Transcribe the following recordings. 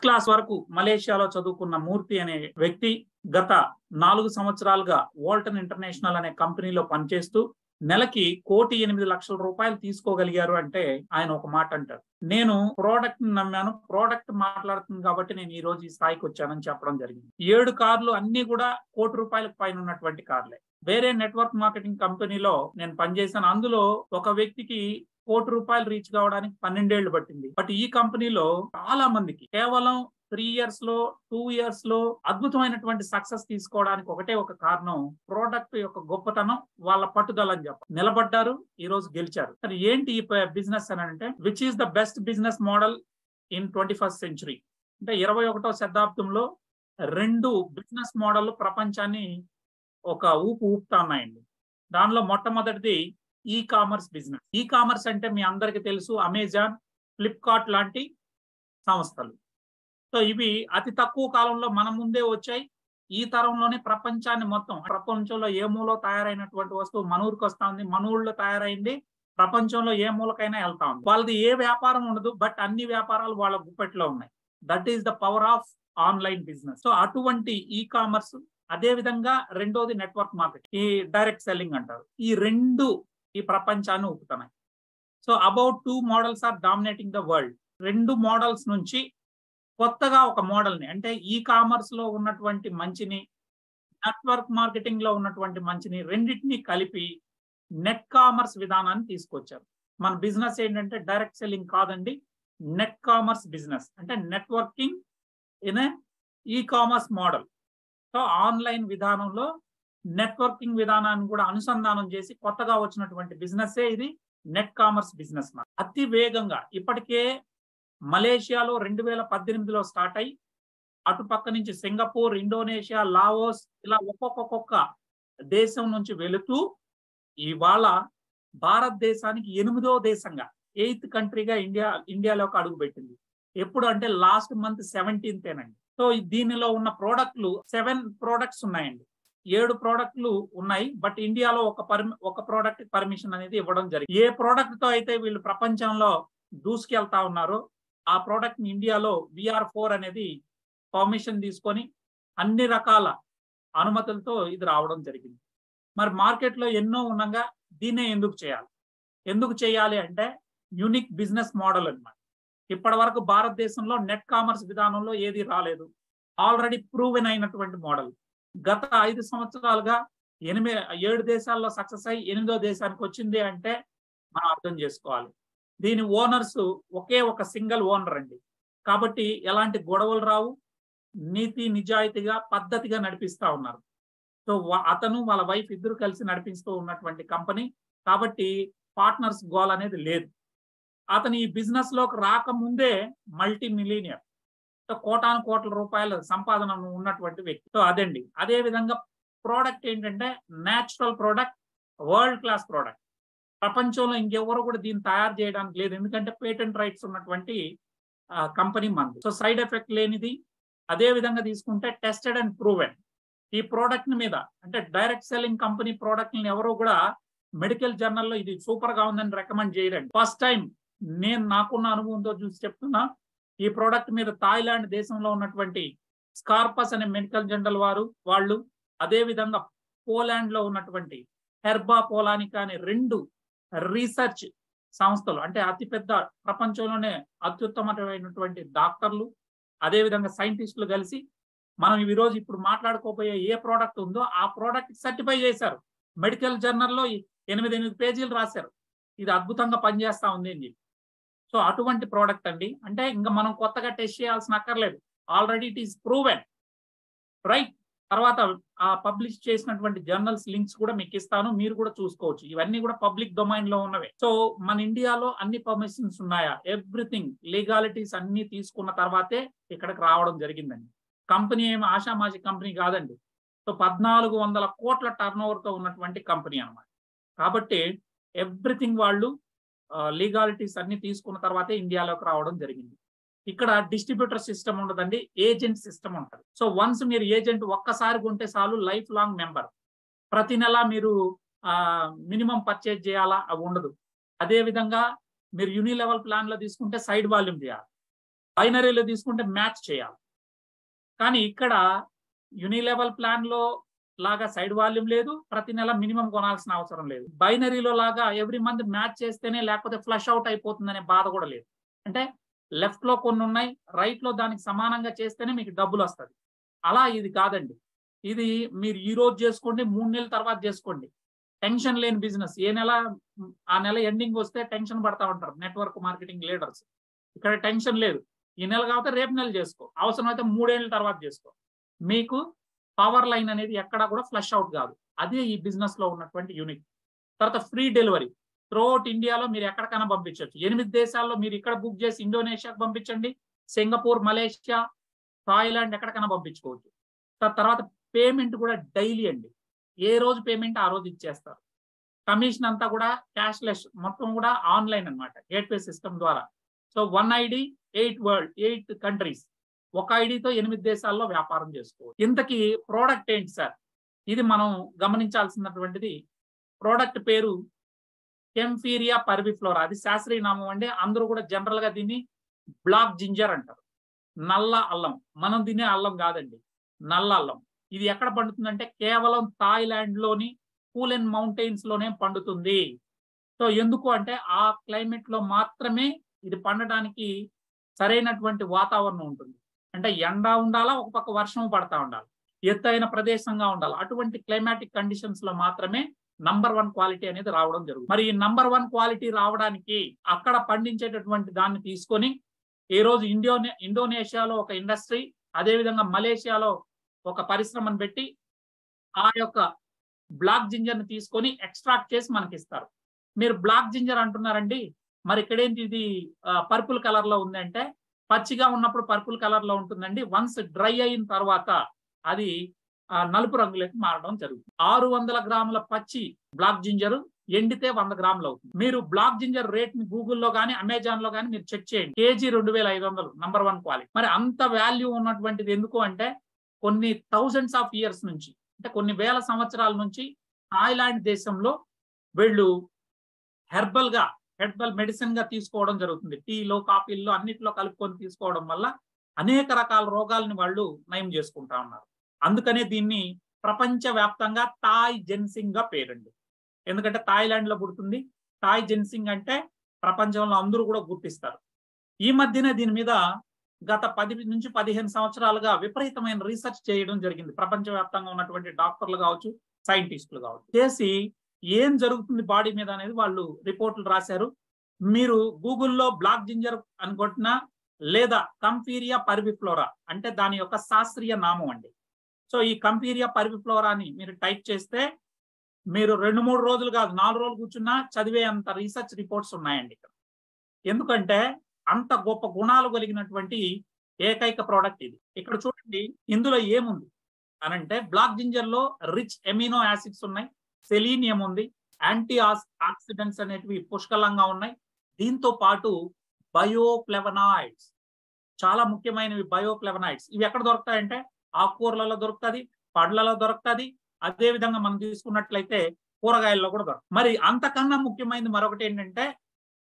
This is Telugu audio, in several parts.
క్లాస్ వరకు మలేషియాలో చదువుకున్న మూర్తి అనే వ్యక్తి గత 4 సంవత్సరాలుగా వాల్టన్ ఇంటర్నేషనల్ అనే కంపెనీలో పనిచేస్తూ నెలకి 1,08,00,000 రూపాయలు తీసుకోగలిగారు అంటే ఆయన ఒక మాట అంటారు. నేను ప్రోడక్ట్ నమ్మాను, ప్రోడక్ట్ మాట్లాడుతుంది కాబట్టి నేను ఈ రోజు ఈ స్థాయికి వచ్చానని చెప్పడం జరిగింది. 7 కార్లు అన్ని కూడా ₹1,00,00,000 పైన ఉన్నటువంటి కార్లే. వేరే నెట్వర్క్ మార్కెటింగ్ కంపెనీలో నేను పనిచేశాను. అందులో ఒక వ్యక్తికి ₹1,00,00,000 రీచ్ కావడానికి 12 ఏళ్లు పట్టింది. బట్ ఈ కంపెనీలో చాలా మందికి కేవలం 3 ఇయర్స్ లో 2 ఇయర్స్ లో అద్భుతమైనటువంటి సక్సెస్ తీసుకోవడానికి ఒకటే ఒక కారణం ప్రోడక్ట్ యొక్క గొప్పతనం, వాళ్ళ పట్టుదల అని చెప్పాలి. నిలబడ్డారు, ఈ రోజు గెలిచారు. మరి ఏంటి ఈ బిజినెస్ అని అంటే, which is the best business model in 21st century. అంటే 21వ శతాబ్దంలో 2 బిజినెస్ మోడల్ ప్రపంచాన్ని ఒక ఊపుతా ఉన్నాయండి. దానిలో మొట్టమొదటిది e commerce business. E commerce అంటే మీ అందరికీ తెలుసు, అమెజాన్, ఫ్లిప్కార్ట్ లాంటి సంస్థలు. సో ఇవి అతి తక్కువ కాలంలో మన ముందే వచ్చాయి. ఈ తరంలోనే ప్రపంచాన్ని మొత్తం, ప్రపంచంలో ఏ మూలో తయారైనటువంటి వస్తువు మన ఊరికి వస్తా ఉంది, మన ఊళ్ళో తయారైంది ప్రపంచంలో ఏ మూలకైనా వెళ్తా ఉంది. వాళ్ళది ఏ వ్యాపారం ఉండదు, బట్ అన్ని వ్యాపారాలు వాళ్ళ గుప్పెట్లో ఉన్నాయి. That is the power of online business. So అటువంటి ఈ కామర్స్, అదే విధంగా రెండోది నెట్వర్క్ మార్కెట్, ఈ డైరెక్ట్ సెల్లింగ్ అంటారు. ఈ రెండు ఈ ప్రపంచాన్ని ఊపుతున్నాయి. So about 2 models are dominating the world. 2 models నుంచి కొత్తగా ఒక మోడల్ ని, అంటే ఈ కామర్స్ లో ఉన్నటువంటి మంచిని, నెట్వర్క్ మార్కెటింగ్ లో ఉన్నటువంటి మంచిని రెండింటినీ కలిపి నెట్ కామర్స్ విధానాన్ని తీసుకొచ్చారు. మన బిజినెస్ ఏంటంటే డైరెక్ట్ సెల్లింగ్ కాదండి, నెట్ కామర్స్ బిజినెస్. అంటే networking in e commerce model. So online విధానంలో నెట్వర్కింగ్ విధానాన్ని కూడా అనుసంధానం చేసి కొత్తగా వచ్చినటువంటి బిజినెస్ ఇది నెట్ కామర్స్ బిజినెస్. అతి వేగంగా ఇప్పటికే మలేషియాలో 2018లో స్టార్ట్ అయ్యి అటుపక్క నుంచి సింగపూర్, ఇండోనేషియా, లావోస్, ఇలా ఒక్కొక్క దేశం నుంచి వెళుతూ ఇవాళ భారతదేశానికి 8వ దేశంగా, 8th కంట్రీగా ఇండియాలోకి అడుగు పెట్టింది. ఎప్పుడు అంటే లాస్ట్ మంత్ 17th. సో దీనిలో ఉన్న ప్రోడక్ట్లు 7 ప్రోడక్ట్స్ ఉన్నాయండి. 7 ప్రోడక్ట్లు ఉన్నాయి. బట్ ఇండియాలో ఒక ప్రోడక్ట్ పర్మిషన్ అనేది ఇవ్వడం జరిగింది. ఏ ప్రోడక్ట్ తో అయితే వీళ్ళు ప్రపంచంలో దూసుకెళ్తా ఉన్నారో ఆ ప్రోడక్ట్ ని ఇండియాలో VR4 అనేది పర్మిషన్ తీసుకొని అన్ని రకాల అనుమతులతో ఇది రావడం జరిగింది. మరి మార్కెట్ లో ఎన్నో ఉండగా దీన్నే ఎందుకు చేయాలి అంటే యూనిక్ బిజినెస్ మోడల్ అన్నమాట. ఇప్పటి వరకు భారతదేశంలో నెట్ కామర్స్ విధానంలో ఏది రాలేదు. ఆల్రెడీ ప్రూవెన్ అయినటువంటి మోడల్. గత 5 సంవత్సరాలుగా 7 దేశాల్లో సక్సెస్ అయ్యి 8వ దేశానికి వచ్చింది అంటే మనం అర్థం చేసుకోవాలి. దీని ఓనర్స్ ఒకే ఒక సింగిల్ ఓనర్ అండి. కాబట్టి ఎలాంటి గొడవలు రావు, నీతి నిజాయితీగా పద్ధతిగా నడిపిస్తా ఉన్నారు. సో అతను వాళ్ళ వైఫ్ ఇద్దరు కలిసి నడిపిస్తూ ఉన్నటువంటి కంపెనీ. కాబట్టి పార్ట్నర్స్ గోల్ అనేది లేదు. అతను ఈ బిజినెస్ లోకి రాకముందే మల్టీ మిలీనియర్, కోటాను కోట్ల రూపాయల సంపాదన ఉన్నటువంటి వ్యక్తి. సో అదండి. అదే విధంగా ప్రోడక్ట్ ఏంటంటే natural product, world class product. ప్రపంచంలో ఇంకెవరు కూడా దీన్ని తయారు చేయడానికి లేదు. ఎందుకంటే పేటెంట్ రైట్స్ ఉన్నటువంటి కంపెనీ మంది. సో సైడ్ ఎఫెక్ట్ లేనిది. అదే విధంగా తీసుకుంటే టెస్టెడ్ అండ్ ప్రూవెన్. ఈ ప్రోడక్ట్ మీద, అంటే డైరెక్ట్ సెల్లింగ్ కంపెనీ ప్రోడక్ట్ ఎవరు కూడా మెడికల్ జర్నల్లో ఇది సూపర్ గా ఉందని రికమెండ్ చేయరండి. ఫస్ట్ టైం నేను నాకున్న అనుభవంతో చూసి చెప్తున్నా. ఈ ప్రోడక్ట్ మీద థాయిలాండ్ దేశంలో ఉన్నటువంటి స్కార్పస్ అనే మెడికల్ జర్నల్ వాళ్ళు, అదే విధంగా పోలాండ్ లో ఉన్నటువంటి హెర్బా పోలానికా అనే 2 రీసెర్చ్ సంస్థలు, అంటే అతిపెద్ద ప్రపంచంలోనే అత్యుత్తమమైనటువంటి డాక్టర్లు, అదే విధంగా సైంటిస్టులు కలిసి మనం ఈ రోజు ఇప్పుడు మాట్లాడుకోబోయే ఏ ప్రోడక్ట్ ఉందో ఆ ప్రోడక్ట్ సర్టిఫై చేశారు. మెడికల్ జర్నల్లో 8 పేజీలు రాశారు, ఇది అద్భుతంగా పనిచేస్తా ఉంది అని చెప్పి. సో అటువంటి ప్రోడక్ట్ అండి. అంటే ఇంకా మనం కొత్తగా టెస్ట్ చేయాల్సిన అక్కర్లేదు. Already it is proven, right. తర్వాత ఆ పబ్లిష్ చేసినటువంటి జర్నల్స్ లింక్స్ కూడా మీకు ఇస్తాను, మీరు కూడా చూసుకోవచ్చు. ఇవన్నీ కూడా పబ్లిక్ డొమైన్ లో ఉన్నవే. సో మన ఇండియాలో అన్ని పర్మిషన్స్ ఉన్నాయా, ఎవ్రీథింగ్ లీగాలిటీస్ అన్ని తీసుకున్న తర్వాతే ఇక్కడికి రావడం జరిగిందండి. కంపెనీ ఏమి ఆషామాషి కంపెనీ కాదండి. సో 1,400 కోట్ల టర్నోవర్ తో ఉన్నటువంటి కంపెనీ అన్నమాట. కాబట్టి ఎవ్రీథింగ్ వాళ్ళు లీగాలిటీస్ అన్ని తీసుకున్న తర్వాతే ఇండియాలోకి రావడం జరిగింది. ఇక్కడ డిస్ట్రిబ్యూటర్ సిస్టమ్ ఉండదండి, ఏజెంట్ సిస్టమ్ ఉంటుంది. సో వన్స్ మీరు ఏజెంట్ ఒక్కసారి కొంటే చాలు, లైఫ్ లాంగ్ మెంబర్. ప్రతి నెల మీరు మినిమం పర్చేజ్ చేయాలా, అవి ఉండదు. అదే విధంగా మీరు యూని లెవెల్ ప్లాన్ లో తీసుకుంటే సైడ్ వాల్యూమ్ చేయాలి. బైనరీలో తీసుకుంటే మ్యాచ్ చేయాలి. కానీ ఇక్కడ యూనిలెవల్ ప్లాన్ లో లాగా సైడ్ వాల్యూమ్ లేదు, ప్రతి నెల మినిమం కొనాల్సిన అవసరం లేదు. బైనరీలో లాగా ఎవ్రీ మంత్ మ్యాచ్ చేస్తేనే లేకపోతే ఫ్లష్ అవుట్ అయిపోతుందనే బాధ కూడా లేదు. అంటే లెఫ్ట్ లో కొన్ని ఉన్నాయి, రైట్ లో దానికి సమానంగా చేస్తేనే మీకు డబ్బులు వస్తుంది. అలా ఇది కాదండి. ఇది మీరు ఈ రోజు చేసుకోండి, 3 నెలల తర్వాత చేసుకోండి. టెన్షన్ లేని బిజినెస్. ఏ నెల ఆ నెల ఎండింగ్ వస్తే టెన్షన్ పడతా ఉంటారు నెట్వర్క్ మార్కెటింగ్ లీడర్స్. ఇక్కడ టెన్షన్ లేదు. ఈ నెల కాకపోతే రేపు నెల చేసుకో, అవసరమైతే 3 ఏళ్ళ తర్వాత చేసుకో. మీకు పవర్ లైన్ అనేది ఎక్కడా కూడా ఫ్లష్ అవుట్ కాదు. అదే ఈ బిజినెస్ లో ఉన్నటువంటి యూనిక్. తర్వాత ఫ్రీ డెలివరీ త్రూఅవుట్ ఇండియాలో మీరు ఎక్కడికైనా పంపించవచ్చు. 8 దేశాల్లో మీరు ఇక్కడ బుక్ చేసి ఇండోనేషియాకి పంపించండి, సింగపూర్, మలేషియా, థాయిలాండ్ ఎక్కడికైనా పంపించుకోవచ్చు. తర్వాత పేమెంట్ కూడా డైలీ అండి. ఏ రోజు పేమెంట్ ఆ రోజు ఇచ్చేస్తారు. కమిషన్ అంతా కూడా క్యాష్లెస్, మొత్తం కూడా ఆన్లైన్ అన్నమాట, గేట్వే సిస్టమ్ ద్వారా. సో 1 ఐడి 8 కంట్రీస్, ఒక ఐడితో 8 దేశాల్లో వ్యాపారం చేసుకోవచ్చు. ఇంతకీ ప్రోడక్ట్ ఏంటి సార్? ఇది మనం గమనించాల్సినటువంటిది. ప్రోడక్ట్ పేరు కెంఫీరియా పర్విఫ్లోరా. అది శాస్త్రీయ నామం అండి. అందరూ కూడా జనరల్ గా దీన్ని బ్లాక్ జింజర్ అంటారు, నల్ల అల్లం. మనం తినే అల్లం కాదండి, నల్ల అల్లం. ఇది ఎక్కడ పండుతుందంటే కేవలం థాయిలాండ్ లోని కూలెన్ మౌంటైన్స్ లోనే పండుతుంది. సో ఎందుకు అంటే ఆ క్లైమేట్ లో మాత్రమే ఇది పండడానికి సరైనటువంటి వాతావరణం ఉంటుంది. అంటే ఎండ ఉండాలా, ఒక పక్క వర్షం పడతా ఉండాలి, ఎత్తైన ప్రదేశంగా ఉండాలి. అటువంటి క్లైమాటిక్ కండిషన్స్ లో మాత్రమే నంబర్ 1 క్వాలిటీ అనేది రావడం జరుగుతుంది. మరి ఈ నంబర్ 1 క్వాలిటీ రావడానికి అక్కడ పండించేటటువంటి దాన్ని తీసుకొని ఈ రోజు ఇండోనేషియాలో ఒక ఇండస్ట్రీ, అదేవిధంగా మలేషియాలో ఒక పరిశ్రమను పెట్టి ఆ యొక్క బ్లాక్ జింజర్ ని తీసుకొని ఎక్స్ట్రాక్ట్ చేసి మనకి ఇస్తారు. మీరు బ్లాక్ జింజర్ అంటున్నారండి, మరి ఇక్కడేంటి ఇది పర్పుల్ కలర్ లో ఉంది అంటే, పచ్చిగా ఉన్నప్పుడు పర్పుల్ కలర్ లో ఉంటుందండి. వన్స్ డ్రై అయిన తర్వాత అది నలుపు రంగులోకి మారడం జరుగుతుంది. 600 గ్రాముల పచ్చి బ్లాక్ జింజర్ ఎండితే 100 గ్రాములు అవుతుంది. మీరు బ్లాక్ జింజర్ రేట్ ని గూగుల్లో గానీ అమెజాన్ లో గానీ మీరు చెక్ చేయండి. KG 2500, number 1 quality. మరి అంత వాల్యూ ఉన్నటువంటిది ఎందుకు అంటే, కొన్ని థౌజండ్స్ ఆఫ్ ఇయర్స్ నుంచి, అంటే కొన్ని వేల సంవత్సరాల నుంచి థాయిలాండ్ దేశంలో వీళ్ళు హెర్బల్ మెడిసిన్ గా తీసుకోవడం జరుగుతుంది. టీలో, కాఫీల్లో అన్నిటిలో కలుపుకొని తీసుకోవడం వల్ల అనేక రకాల రోగాలను వాళ్ళు నయం చేసుకుంటా ఉన్నారు. అందుకనే దీన్ని ప్రపంచ వ్యాప్తంగా థాయ్ జెన్సింగ్ గా పేరండి. ఎందుకంటే థాయిలాండ్ లో పుడుతుంది. థాయ్ జెన్సింగ్ అంటే ప్రపంచంలో అందరూ కూడా గుర్తిస్తారు. ఈ మధ్యనే దీని మీద గత 10 నుంచి 15 సంవత్సరాలుగా విపరీతమైన రీసెర్చ్ చేయడం జరిగింది. ప్రపంచవ్యాప్తంగా ఉన్నటువంటి డాక్టర్లు కావచ్చు, సైంటిస్టులు కావచ్చు, చేసి ఏం జరుగుతుంది బాడీ మీద అనేది వాళ్ళు రిపోర్టులు రాశారు. మీరు గూగుల్లో బ్లాక్ జింజర్ అని కొట్టినా, లేదా కంఫీరియా పర్విఫ్లోరా అంటే దాని యొక్క శాస్త్రీయ నామం అండి. సో ఈ కంఫీరియా పర్విఫ్లోరాని మీరు టైప్ చేస్తే మీరు 2-3 రోజులు కాదు, 4 రోజులు కూర్చున్నా చదివే అంత రీసెర్చ్ రిపోర్ట్స్ ఉన్నాయండి ఇక్కడ. ఎందుకంటే అంత గొప్ప గుణాలు కలిగినటువంటి ఏకైక ప్రోడక్ట్ ఇది. ఇక్కడ చూడండి, ఇందులో ఏముంది అనంటే, బ్లాక్ జింజర్ లో రిచ్ ఎమినో యాసిడ్స్ ఉన్నాయి, సెలీనియం ఉంది, యాంటీ ఆక్సిడెంట్స్ అనేటివి పుష్కలంగా ఉన్నాయి. దీంతో పాటు బయోఫ్లెవనాయిడ్స్, చాలా ముఖ్యమైనవి బయోఫ్లెవనాయిడ్స్. ఇవి ఎక్కడ దొరుకుతాయంటే ఆకుకూరలలో దొరుకుతుంది, పండ్లలో దొరుకుతుంది, అదే విధంగా మనం తీసుకున్నట్లయితే కూరగాయల్లో కూడా దొరుకుతుంది. మరి అంతకన్నా ముఖ్యమైనది మరొకటి ఏంటంటే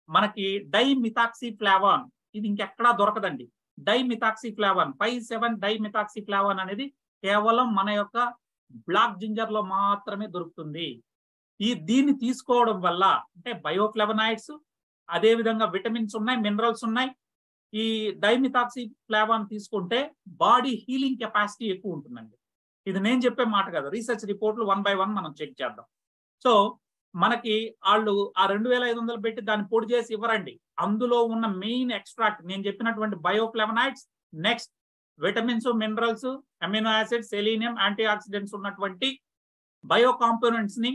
మనకి డైమిథాక్సిఫ్లావాన్. ఇది ఇంకెక్కడా దొరకదండి. డైమిథాక్సిఫ్లావాన్ 5,7 డైమిథాక్సిఫ్లావాన్ అనేది కేవలం మన యొక్క బ్లాక్ జింజర్ లో మాత్రమే దొరుకుతుంది. దీన్ని తీసుకోవడం వల్ల అంటే బయోఫ్లెవనాయిడ్స్, అదే విధంగా విటమిన్స్ ఉన్నాయి, మినరల్స్ ఉన్నాయి. ఈ డైమిథాక్సిఫ్లావాన్ తీసుకుంటే బాడీ హీలింగ్ కెపాసిటీ ఎక్కువ ఉంటుందండి. ఇది నేను చెప్పే మాట కదా, రీసెర్చ్ రిపోర్ట్లు 1 by 1 మనం చెక్ చేద్దాం. సో మనకి వాళ్ళు ఆ 2500 పెట్టి దాన్ని పొడి చేసి ఇవ్వరండి. అందులో ఉన్న మెయిన్ ఎక్స్ట్రాక్ట్ నేను చెప్పినటువంటి bioflavonoids, next vitamins, minerals, amino acids, selenium, antioxidants ఉన్నటువంటి బయో కాంపోనెంట్స్ ని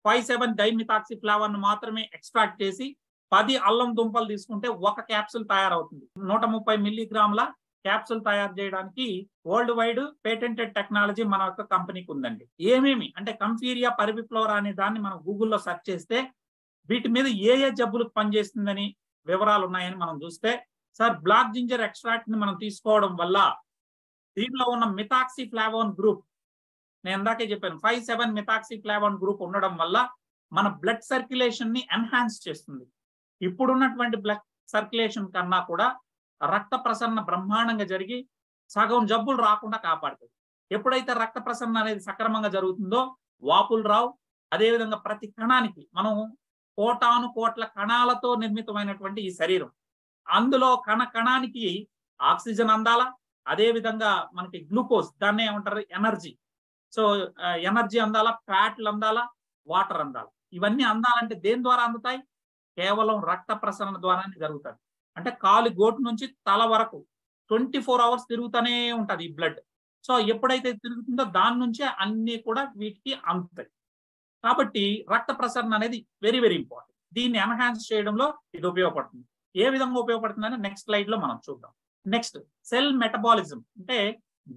5,7 డైమిథాక్సిఫ్లావాన్ మాత్రమే ఎక్స్ట్రాక్ట్ చేసి 10 అల్లం దుంపలు తీసుకుంటే ఒక క్యాప్సూల్ తయారవుతుంది. 130 మిల్లీగ్రాముల క్యాప్సూల్ తయారు చేయడానికి వరల్డ్ వైడ్ పేటెంటెడ్ టెక్నాలజీ మన యొక్క కంపెనీకి ఉందండి. ఏమేమి అంటే కంఫీరియా పర్విఫ్లోరా అనే దాన్ని మనం గూగుల్లో సెర్చ్ చేస్తే వీటి మీద ఏ జబ్బులకు పనిచేస్తుందని వివరాలు ఉన్నాయని మనం చూస్తే, సార్ బ్లాక్ జింజర్ ఎక్స్ట్రాక్ట్ ని మనం తీసుకోవడం వల్ల దీంట్లో ఉన్న మిథాక్సిఫ్లావాన్ గ్రూప్, నేను ఇందాకే చెప్పాను, 5,7 మిథాక్సిఫ్లావాన్ గ్రూప్ ఉండడం వల్ల మన బ్లడ్ సర్క్యులేషన్ ని ఎన్హాన్స్ చేస్తుంది. ఇప్పుడున్నటువంటి బ్లడ్ సర్క్యులేషన్ కన్నా కూడా రక్త ప్రసరణ బ్రహ్మాండంగా జరిగి సగం జబ్బులు రాకుండా కాపాడుతుంది. ఎప్పుడైతే రక్త ప్రసరణ అనేది సక్రమంగా జరుగుతుందో వాపులు రావు. అదేవిధంగా ప్రతి కణానికి మనం కోటాను కోట్ల కణాలతో నిర్మితమైనటువంటి ఈ శరీరం, అందులో కణానికి ఆక్సిజన్ అందాలా, అదేవిధంగా మనకి గ్లూకోజ్, దాన్ని ఏమంటారు ఎనర్జీ. సో ఎనర్జీ అందాలా, ఫ్యాట్లు అందాలా, వాటర్ అందాలా. ఇవన్నీ అందాలంటే దేని ద్వారా అందుతాయి? కేవలం రక్త ప్రసరణ ద్వారానే జరుగుతుంది. అంటే కాలు గోటు నుంచి తల వరకు 24 hours తిరుగుతూనే ఉంటది ఈ బ్లడ్. సో ఎప్పుడైతే తిరుగుతుందో దాని నుంచే అన్ని కూడా వీటికి అందుతాయి. కాబట్టి రక్త ప్రసరణ అనేది వెరీ వెరీ ఇంపార్టెంట్. దీన్ని ఎన్హాన్స్ చేయడంలో ఇది ఉపయోగపడుతుంది. ఏ విధంగా ఉపయోగపడుతుందని నెక్స్ట్ స్లైడ్ లో మనం చూద్దాం. నెక్స్ట్ సెల్ మెటబాలిజం, అంటే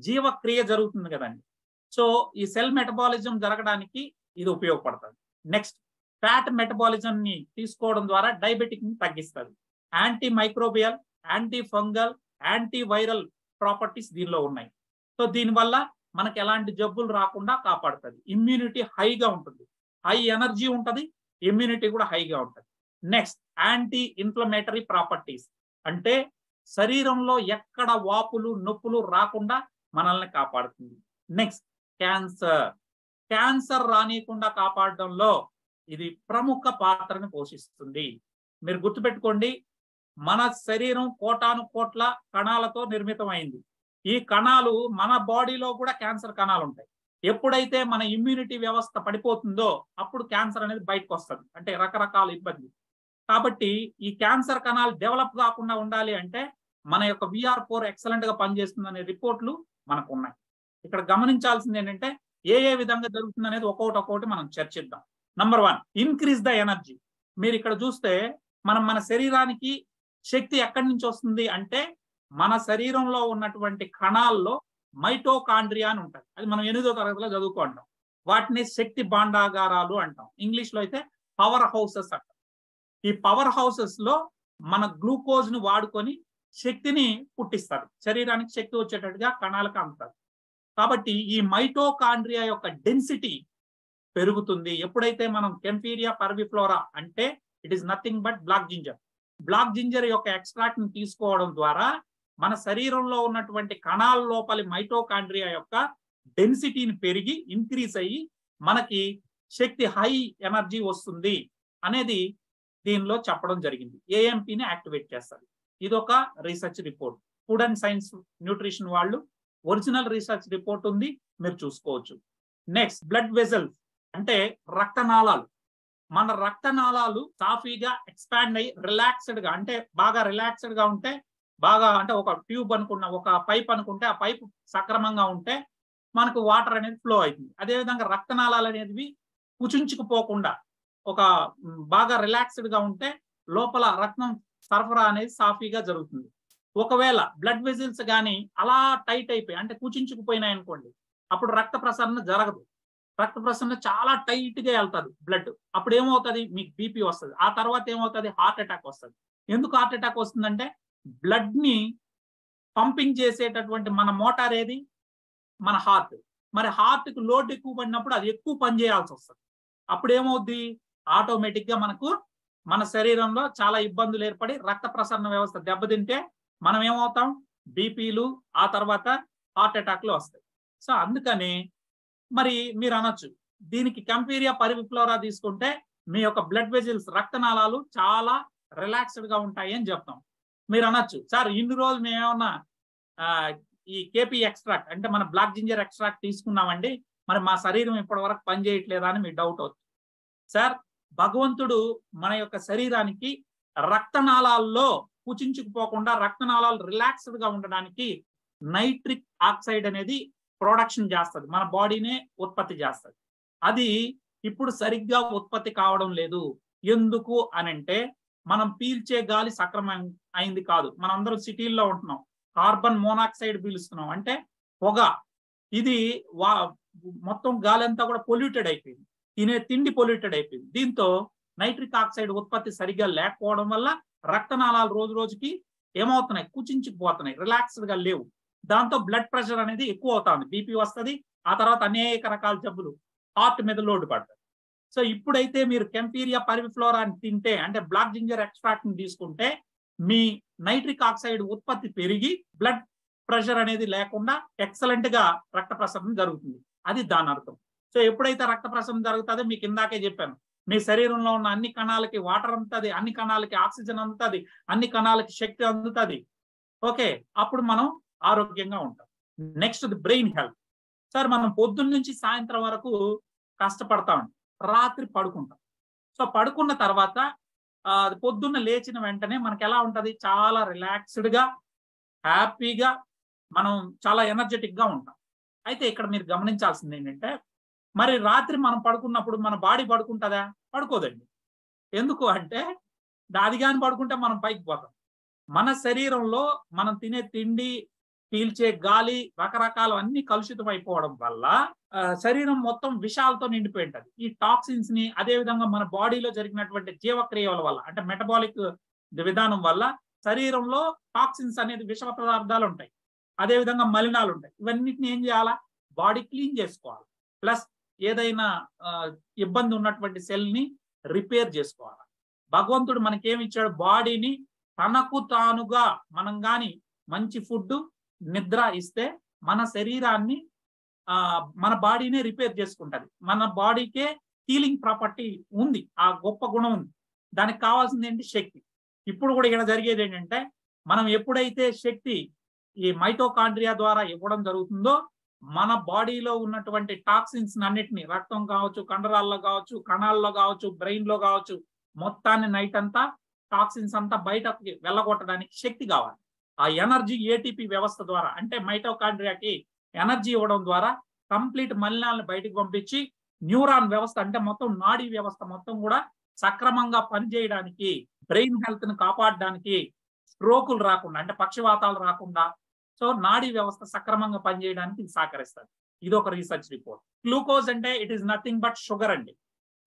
జీవక్రియ జరుగుతుంది కదండి. సో ఈ సెల్ మెటబాలిజం జరగడానికి ఇది ఉపయోగపడుతుంది. నెక్స్ట్ ఫ్యాట్ మెటబాలిజం ని తీసుకోవడం ద్వారా డయాబెటిక్ ని తగ్గిస్తుంది. Anti microbial, anti fungal, anti viral properties దీనిలో ఉన్నాయి. సో దీనివల్ల మనకి ఎలాంటి జబ్బులు రాకుండా కాపాడుతుంది. ఇమ్యూనిటీ హైగా ఉంటుంది, హై ఎనర్జీ ఉంటుంది, ఇమ్యూనిటీ కూడా హైగా ఉంటుంది. నెక్స్ట్ యాంటీ ఇన్ఫ్లమేటరీ ప్రాపర్టీస్, అంటే శరీరంలో ఎక్కడ వాపులు నొప్పులు రాకుండా మనల్ని కాపాడుతుంది. నెక్స్ట్ క్యాన్సర్ రానియకుండా కాపాడడంలో ఇది ప్రముఖ పాత్రను పోషిస్తుంది. మీరు గుర్తుపెట్టుకోండి, మన శరీరం కోటాను కోట్ల కణాలతో నిర్మితమైంది. ఈ కణాలు మన బాడీలో కూడా క్యాన్సర్ కణాలు ఉంటాయి. ఎప్పుడైతే మన ఇమ్యూనిటీ వ్యవస్థ పడిపోతుందో అప్పుడు క్యాన్సర్ అనేది బయటకు వస్తుంది, అంటే రకరకాల ఇబ్బంది. కాబట్టి ఈ క్యాన్సర్ కణాలు డెవలప్ కాకుండా ఉండాలి అంటే మన యొక్క VR4 ఎక్సలెంట్ గా పనిచేస్తుంది అనే రిపోర్ట్లు మనకు ఉన్నాయి. ఇక్కడ గమనించాల్సింది ఏంటంటే ఏ విధంగా జరుగుతుంది అనేది ఒక్కొక్కటి మనం చర్చిద్దాం. Number 1, increase the energy. మీరు ఇక్కడ చూస్తే మన శరీరానికి శక్తి ఎక్కడి నుంచి వస్తుంది అంటే మన శరీరంలో ఉన్నటువంటి కణాల్లో మైటోకాండ్రియా అని ఉంటుంది. అది మనం 8వ తరగతిలో చదువుకుంటాం. వాటిని శక్తి భాండాగారాలు అంటాం. ఇంగ్లీష్ లో అయితే పవర్ హౌసెస్ అంటాం. ఈ పవర్ హౌసెస్ లో మన గ్లూకోజ్ ను వాడుకొని శక్తిని పుట్టిస్తారు, శరీరానికి శక్తి వచ్చేటట్టుగా కణాలకు అందుతారు. కాబట్టి ఈ మైటోకాండ్రియా యొక్క డెన్సిటీ పెరుగుతుంది ఎప్పుడైతే మనం కెంఫీరియా పర్విఫ్లోరా, అంటే it is nothing but black ginger యొక్క ఎక్స్ట్రాక్ట్ ని తీసుకోవడం ద్వారా మన శరీరంలో ఉన్నటువంటి కణాల లోపలి మైటోకాండ్రియా యొక్క డెన్సిటీని పెరిగి ఇంక్రీజ్ అయ్యి మనకి శక్తి, హై ఎనర్జీ వస్తుంది అనేది దీనిలో చెప్పడం జరిగింది. ఏఎంపీని యాక్టివేట్ చేస్తారు. ఇది ఒక research report. Food and science nutrition వాళ్ళు ఒరిజినల్ రీసెర్చ్ రిపోర్ట్ ఉంది, మీరు చూసుకోవచ్చు. నెక్స్ట్ బ్లడ్ వెజల్స్, అంటే రక్తనాళాలు. మన రక్తనాళాలు సాఫీగా ఎక్స్పాండ్ అయ్యి రిలాక్స్డ్ గా, అంటే బాగా రిలాక్స్డ్ గా ఉంటే, బాగా అంటే ఒక ట్యూబ్ అనుకున్న, ఒక పైప్ అనుకుంటే ఆ పైప్ సక్రమంగా ఉంటే మనకు వాటర్ అనేది ఫ్లో అవుతుంది. అదేవిధంగా రక్తనాళాలు అనేవి కుచించుకుపోకుండా ఒక బాగా రిలాక్స్డ్ గా ఉంటే లోపల రక్తం సరఫరా అనేది సాఫీగా జరుగుతుంది. ఒకవేళ బ్లడ్ వెజిల్స్ కానీ అలా టైట్ అయిపోయి, అంటే కుచించుకుపోయినాయి అనుకోండి, అప్పుడు రక్త ప్రసరణ జరగదు. రక్త ప్రసరణ చాలా టైట్ గా వెళ్తుంది బ్లడ్. అప్పుడు ఏమవుతుంది, మీకు బీపీ వస్తుంది. ఆ తర్వాత ఏమవుతుంది, హార్ట్ అటాక్ వస్తుంది. ఎందుకు హార్ట్ అటాక్ వస్తుందంటే బ్లడ్ ని పంపింగ్ చేసేటటువంటి మన మోటార్ ఏది, మన హార్ట్. మరి హార్ట్ కి లోడ్ ఎక్కువ పడినప్పుడు అది ఎక్కువ పని చేయాల్సి వస్తుంది. అప్పుడు ఏమవుద్ది, ఆటోమేటిక్ గా మనకు మన శరీరంలో చాలా ఇబ్బందులు ఏర్పడి రక్త ప్రసరణ వ్యవస్థ దెబ్బతింటే మనం ఏమవుతాం, బీపీలు, ఆ తర్వాత హార్ట్ అటాక్లు వస్తాయి. సో అందుకని మరి మీరు అనొచ్చు, దీనికి కెంఫీరియా పర్విఫ్లోరా తీసుకుంటే మీ యొక్క బ్లడ్ వెజిల్స్, రక్తనాళాలు చాలా రిలాక్స్డ్ గా ఉంటాయి అని చెప్తాం. మీరు అనొచ్చు, సార్ ఇన్ని రోజులు మేమేమన్నా ఈ కేపీ ఎక్స్ట్రాక్ట్, అంటే మన బ్లాక్ జింజర్ ఎక్స్ట్రాక్ట్ తీసుకున్నామండి, మరి మా శరీరం ఇప్పటి వరకు పనిచేయట్లేదా అని మీ డౌట్ అవుతుంది. సార్, భగవంతుడు మన యొక్క శరీరానికి రక్తనాళాల్లో కుచించుకుపోకుండా రక్తనాళాలు రిలాక్స్డ్ గా ఉండడానికి నైట్రిక్ ఆక్సైడ్ అనేది ప్రొడక్షన్ చేస్తుంది, మన బాడీనే ఉత్పత్తి చేస్తుంది. అది ఇప్పుడు సరిగ్గా ఉత్పత్తి కావడం లేదు. ఎందుకు అనంటే మనం పీల్చే గాలి సక్రమం అయింది కాదు. మనందరం సిటీల్లో ఉంటున్నాం, కార్బన్ మోనాక్సైడ్ పీలుస్తున్నాం, అంటే పొగ. ఇది మొత్తం గాలి అంతా కూడా పొల్యూటెడ్ అయిపోయింది, తినే తిండి పొల్యూటెడ్ అయిపోయింది. దీంతో నైట్రిక్ ఆక్సైడ్ ఉత్పత్తి సరిగ్గా లేకపోవడం వల్ల రక్తనాళాలు రోజు రోజుకి ఏమవుతున్నాయి, కుచించుకుపోతున్నాయి, రిలాక్స్డ్ గా లేవు. దాంతో బ్లడ్ ప్రెషర్ అనేది ఎక్కువ అవుతుంది, బీపీ వస్తుంది, ఆ తర్వాత అనేక రకాల జబ్బులు, హార్ట్ మీద లోడ్ పడుతుంది. సో ఇప్పుడైతే మీరు కెంఫీరియా పర్విఫ్లోరా అని తింటే, అంటే బ్లాక్ జింజర్ ఎక్స్ట్రాక్ట్ ని తీసుకుంటే మీ నైట్రిక్ ఆక్సైడ్ ఉత్పత్తి పెరిగి బ్లడ్ ప్రెషర్ అనేది లేకుండా ఎక్సలెంట్ గా రక్త ప్రసరణ జరుగుతుంది. అది దాని అర్థం. సో ఎప్పుడైతే రక్త ప్రసరణ జరుగుతుందో మీకు ఇందాకే చెప్పాను, మీ శరీరంలో ఉన్న అన్ని కణాలకి వాటర్ అందుతుంది, అన్ని కణాలకి ఆక్సిజన్ అందుతుంది, అన్ని కణాలకి శక్తి అందుతుంది. ఓకే, అప్పుడు మనం ఆరోగ్యంగా ఉంటాం. Next brain health. సార్ మనం పొద్దున్న నుంచి సాయంత్రం వరకు కష్టపడతామండి, రాత్రి పడుకుంటాం. సో పడుకున్న తర్వాత పొద్దున్న లేచిన వెంటనే మనకి ఎలా ఉంటది, చాలా రిలాక్స్డ్ గా హ్యాపీగా మనం చాలా ఎనర్జెటిక్ గా ఉంటాం. అయితే ఇక్కడ మీరు గమనించాల్సింది ఏంటంటే, మరి రాత్రి మనం పడుకున్నప్పుడు మన బాడీ పడుకుంటుందా? పడుకోదండి. ఎందుకు అంటే అది కానీ పడుకుంటే మనం పైకి పోతాం. మన శరీరంలో మనం తినే తిండి, పీల్చే గాలి, రకరకాల అన్ని కలుషితం అయిపోవడం వల్ల శరీరం మొత్తం విషాలతో నిండిపోయి ఉంటది. ఈ టాక్సిన్స్ ని, అదే విధంగా మన బాడీలో జరిగినటువంటి జీవక్రియల వల్ల, అంటే మెటబాలిక్ విధానం వల్ల శరీరంలో టాక్సిన్స్ అనేది విష పదార్థాలు ఉంటాయి, అదే విధంగా మలినాలు ఉంటాయి. ఇవన్నిటిని ఏం చేయాలా? బాడీ క్లీన్ చేసుకోవాలి. ప్లస్ ఏదైనా ఇబ్బంది ఉన్నటువంటి సెల్ ని రిపేర్ చేసుకోవాలి. భగవంతుడు మనకేమి ఇచ్చాడు? బాడీని తనకు తానుగా మనం గాని మంచి ఫుడ్, నిద్ర ఇస్తే మన శరీరాన్ని మన బాడీనే రిపేర్ చేసుకుంటది. మన బాడీకే హీలింగ్ ప్రాపర్టీ ఉంది, ఆ గొప్ప గుణం ఉంది. దానికి కావాల్సింది ఏంటి? శక్తి. ఇప్పుడు కూడా ఇక్కడ జరిగేది ఏంటంటే, మనం ఎప్పుడైతే శక్తి ఈ మైటోకాండ్రియా ద్వారా ఇవ్వడం జరుగుతుందో, మన బాడీలో ఉన్నటువంటి టాక్సిన్స్ అన్నిటిని, రక్తం కావచ్చు, కండరాల్లో కావచ్చు, కణాల్లో కావచ్చు, బ్రెయిన్ లో కావచ్చు, మొత్తాన్ని నైట్ అంతా టాక్సిన్స్ అంతా బయటకి వెళ్ళగొట్టడానికి శక్తి కావాలి. ఆ ఎనర్జీ ఏటీపీ వ్యవస్థ ద్వారా, అంటే మైటోకాండ్రియాకి ఎనర్జీ ఇవ్వడం ద్వారా కంప్లీట్ మలినాలను బయటకు పంపించి న్యూరాన్ వ్యవస్థ, అంటే మొత్తం నాడీ వ్యవస్థ మొత్తం కూడా సక్రమంగా పనిచేయడానికి, బ్రెయిన్ హెల్త్ ని కాపాడడానికి, స్ట్రోకులు రాకుండా, అంటే పక్షవాతాలు రాకుండా, సో నాడీ వ్యవస్థ సక్రమంగా పనిచేయడానికి ఇది సహకరిస్తుంది. ఇది ఒక రీసెర్చ్ రిపోర్ట్. గ్లూకోజ్ అంటే it is nothing but sugar అండి.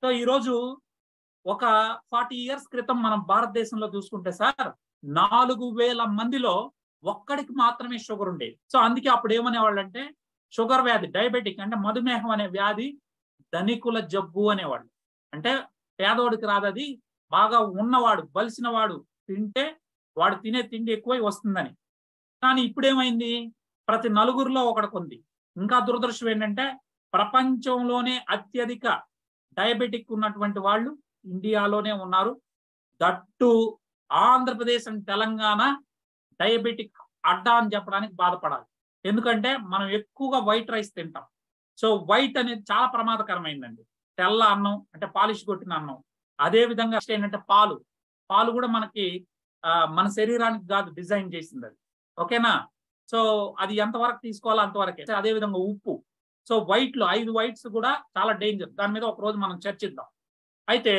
సో ఈ రోజు ఒక 40 years క్రితం మనం భారతదేశంలో చూసుకుంటే సార్, 4000 మందిలో ఒక్కడికి మాత్రమే షుగర్ ఉండేది. సో అందుకే అప్పుడు ఏమనేవాళ్ళు అంటే, షుగర్ వ్యాధి, డయాబెటిక్ అంటే మధుమేహం అనే వ్యాధి ధనికుల జబ్బు అనేవాళ్ళు. అంటే పేదవాడికి రాదది, బాగా ఉన్నవాడు, బలిసిన వాడు తింటే వాడు తినే తిండి ఎక్కువై వస్తుందని. కానీ ఇప్పుడేమైంది? ప్రతి నలుగురిలో ఒకడికి ఉంది. ఇంకా దురదృష్టం ఏంటంటే, ప్రపంచంలోనే అత్యధిక డయాబెటిక్ ఉన్నటువంటి వాళ్ళు ఇండియాలోనే ఉన్నారు. That Andhra Pradesh and Telangana diabetic అడ్డా అని చెప్పడానికి బాధపడాలి. ఎందుకంటే మనం ఎక్కువగా వైట్ రైస్ తింటాం. సో వైట్ అనేది చాలా ప్రమాదకరమైందండి. తెల్ల అన్నం అంటే పాలిష్ కొట్టిన అన్నం. అదే విధంగా ఏంటంటే పాలు కూడా మనకి మన శరీరానికి కాదు డిజైన్ చేసింది అది. ఓకేనా? సో అది ఎంతవరకు తీసుకోవాలో అంతవరకే. అదే విధంగా ఉప్పు. సో వైట్లు 5 వైట్స్ కూడా చాలా డేంజర్. దాని మీద ఒక రోజు మనం చర్చిద్దాం. అయితే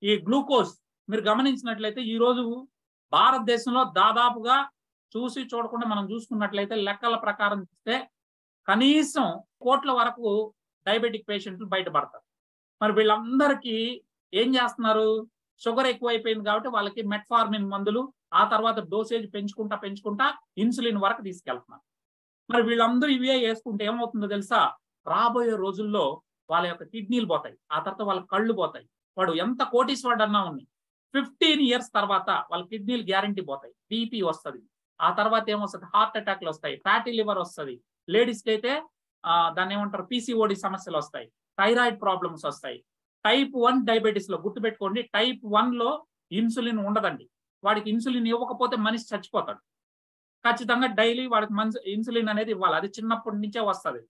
ఈ గ్లూకోజ్ మీరు గమనించినట్లయితే ఈ రోజు భారతదేశంలో దాదాపుగా చూసి చూడకుండా మనం చూసుకున్నట్లయితే లెక్కల ప్రకారం చూస్తే కనీసం కోట్ల వరకు డయాబెటిక్ పేషెంట్లు బయటపడతారు. మరి వీళ్ళందరికీ ఏం చేస్తున్నారు? షుగర్ ఎక్కువైపోయింది కాబట్టి వాళ్ళకి మెట్ఫార్మిన్ మందులు, ఆ తర్వాత డోసేజ్ పెంచుకుంటా ఇన్సులిన్ వరకు తీసుకెళ్తున్నారు. మరి వీళ్ళందరూ ఇవే వేసుకుంటే ఏమవుతుందో తెలుసా? రాబోయే రోజుల్లో వాళ్ళ యొక్క కిడ్నీలు పోతాయి, ఆ తర్వాత వాళ్ళ కళ్ళు పోతాయి. వాడు ఎంత కోటీశ్వరుడు అన్నా ఉన్నాయి, 15 years తర్వాత వాళ్ళ కిడ్నీలు గ్యారంటీ పోతాయి. బీపీ వస్తుంది, ఆ తర్వాత ఏమొస్తుంది? హార్ట్ అటాక్లు వస్తాయి, ఫ్యాటీ లివర్ వస్తుంది. లేడీస్కి అయితే దాన్ని ఏమంటారు, పీసీఓడి సమస్యలు వస్తాయి, థైరాయిడ్ ప్రాబ్లమ్స్ వస్తాయి. టైప్ 1 డయాబెటీస్ లో గుర్తుపెట్టుకోండి, టైప్ 1 లో ఇన్సులిన్ ఉండదండి. వాడికి ఇన్సులిన్ ఇవ్వకపోతే మనిషి చచ్చిపోతాడు. ఖచ్చితంగా డైలీ వాడికి ఇన్సులిన్ అనేది ఇవ్వాలి, అది చిన్నప్పటి నుంచే వస్తుంది.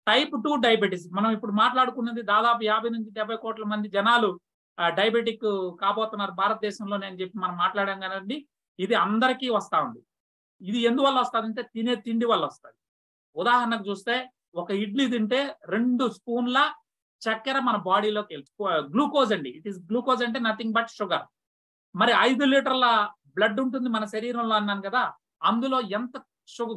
టైప్ 2 డయాబెటీస్ మనం ఇప్పుడు మాట్లాడుకున్నది, దాదాపు 50 నుంచి 70 కోట్ల మంది జనాలు డయాబెటిక్ కాబోతున్నారు భారతదేశంలోనే అని చెప్పి మనం మాట్లాడాం కదండి. ఇది అందరికీ వస్తా ఉంది. ఇది ఎందువల్ల వస్తుందంటే తినే తిండి వల్ల వస్తుంది. ఉదాహరణకు చూస్తే ఒక ఇడ్లీ తింటే 2 స్పూన్ల చక్కెర మన బాడీలోకి గ్లూకోజ్ అండి. ఇట్ ఈస్ గ్లూకోజ్ అంటే నథింగ్ బట్ షుగర్. మరి 5 లీటర్ల బ్లడ్ ఉంటుంది మన శరీరంలో అన్నాను కదా, అందులో ఎంత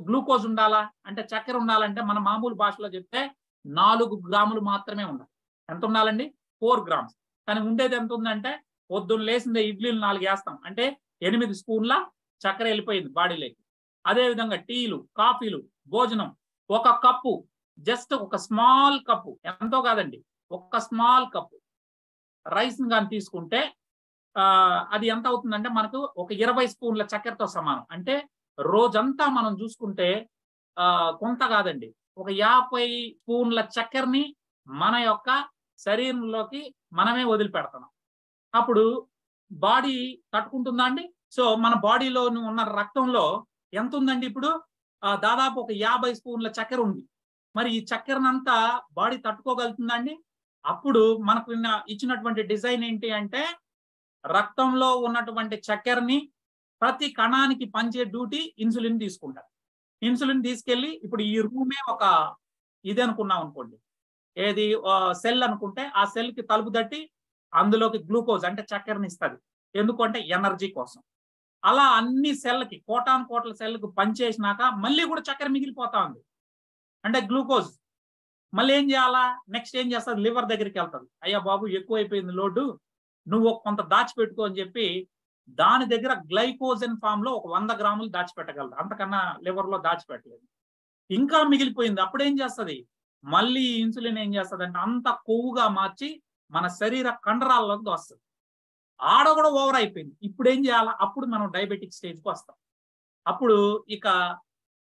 గ్లూకోజ్ ఉండాలా అంటే, చక్కెర ఉండాలంటే మన మామూలు భాషలో చెప్తే 4 గ్రాములు మాత్రమే ఉండాలి. ఎంత ఉండాలండి? 4 grams. కానీ ఉండేది ఎంత ఉందంటే, పొద్దున్న లేసిందే ఇడ్లీలు 4 వేస్తాం అంటే 8 స్పూన్ల చక్కెర వెళ్ళిపోయింది బాడీలోకి. అదే విధంగా టీలు, కాఫీలు, భోజనం 1 కప్పు, జస్ట్ ఒక స్మాల్ కప్పు, ఎంతో కాదండి, 1 స్మాల్ కప్పు రైస్ కానీ తీసుకుంటే అది ఎంత అవుతుందంటే మనకు ఒక 20 స్పూన్ల చక్కెరతో సమానం. అంటే రోజంతా మనం చూసుకుంటే కొంత కాదండి. ఒక 50 స్పూన్ల చక్కెరని మన యొక్క శరీరంలోకి మనమే వదిలిపెడుతున్నాం. అప్పుడు బాడీ తట్టుకుంటుందా అండి? సో, మన బాడీలో ఉన్న రక్తంలో ఎంతుందండి ఇప్పుడు? దాదాపు ఒక 50 స్పూన్ల చక్కెర ఉంది. మరి ఈ చక్కెరనంతా బాడీ తట్టుకోగలుగుతుందా అండి? అప్పుడు మనకు ఇచ్చినటువంటి డిజైన్ ఏంటి అంటే, రక్తంలో ఉన్నటువంటి చక్కెరని ప్రతి కణానికి పంచే డ్యూటీ ఇన్సులిన్ తీసుకుంటారు. ఇన్సులిన్ తీసుకెళ్ళి ఇప్పుడు ఈ రూమే ఒక ఇది అనుకున్నాం అనుకోండి. ఏది సెల్ అనుకుంటే ఆ సెల్‌కి తలుపు తట్టి అందులోకి గ్లూకోజ్ అంటే చక్కెరని ఇస్తది. ఎందుకంటే ఎనర్జీ కోసం. అలా అన్ని సెల్‌కి కోటాను కోట్ల సెల్‌కి పంచేసినాక మళ్ళీ కూడా చక్కెర మిగిలిపోతా ఉంది. అంటే గ్లూకోజ్. మళ్ళీ ఏం చేయాలా? నెక్స్ట్ ఏం చేస్తది? లివర్ దగ్గరికెళ్తది. అయ్యా బాబు ఎక్కువైపోయింది లోడు. నువ్వు కొంత దాచిపెట్టుకో అని చెప్పి దాని దగ్గర గ్లైకోజన్ ఫార్మ్‌లో ఒక 100 గ్రాములు దాచిపెట్టగలదు. అంతకన్నా లివర్‌లో దాచిపెట్టలేదు. ఇంకా మిగిలిపోయింది. అప్పుడేం చేస్తది? మళ్ళీ ఇన్సులిన్ ఏం చేస్తదంటే అంత కొవ్వుగా మార్చి మన శరీర కండరాల్లోకి దోస్తది. ఆడ కూడా ఓవర్ అయిపోయింది. ఇప్పుడేం చేయాలా? అప్పుడు మనం డయాబెటిక్ స్టేజ్‌కి వస్తాం. అప్పుడు ఇక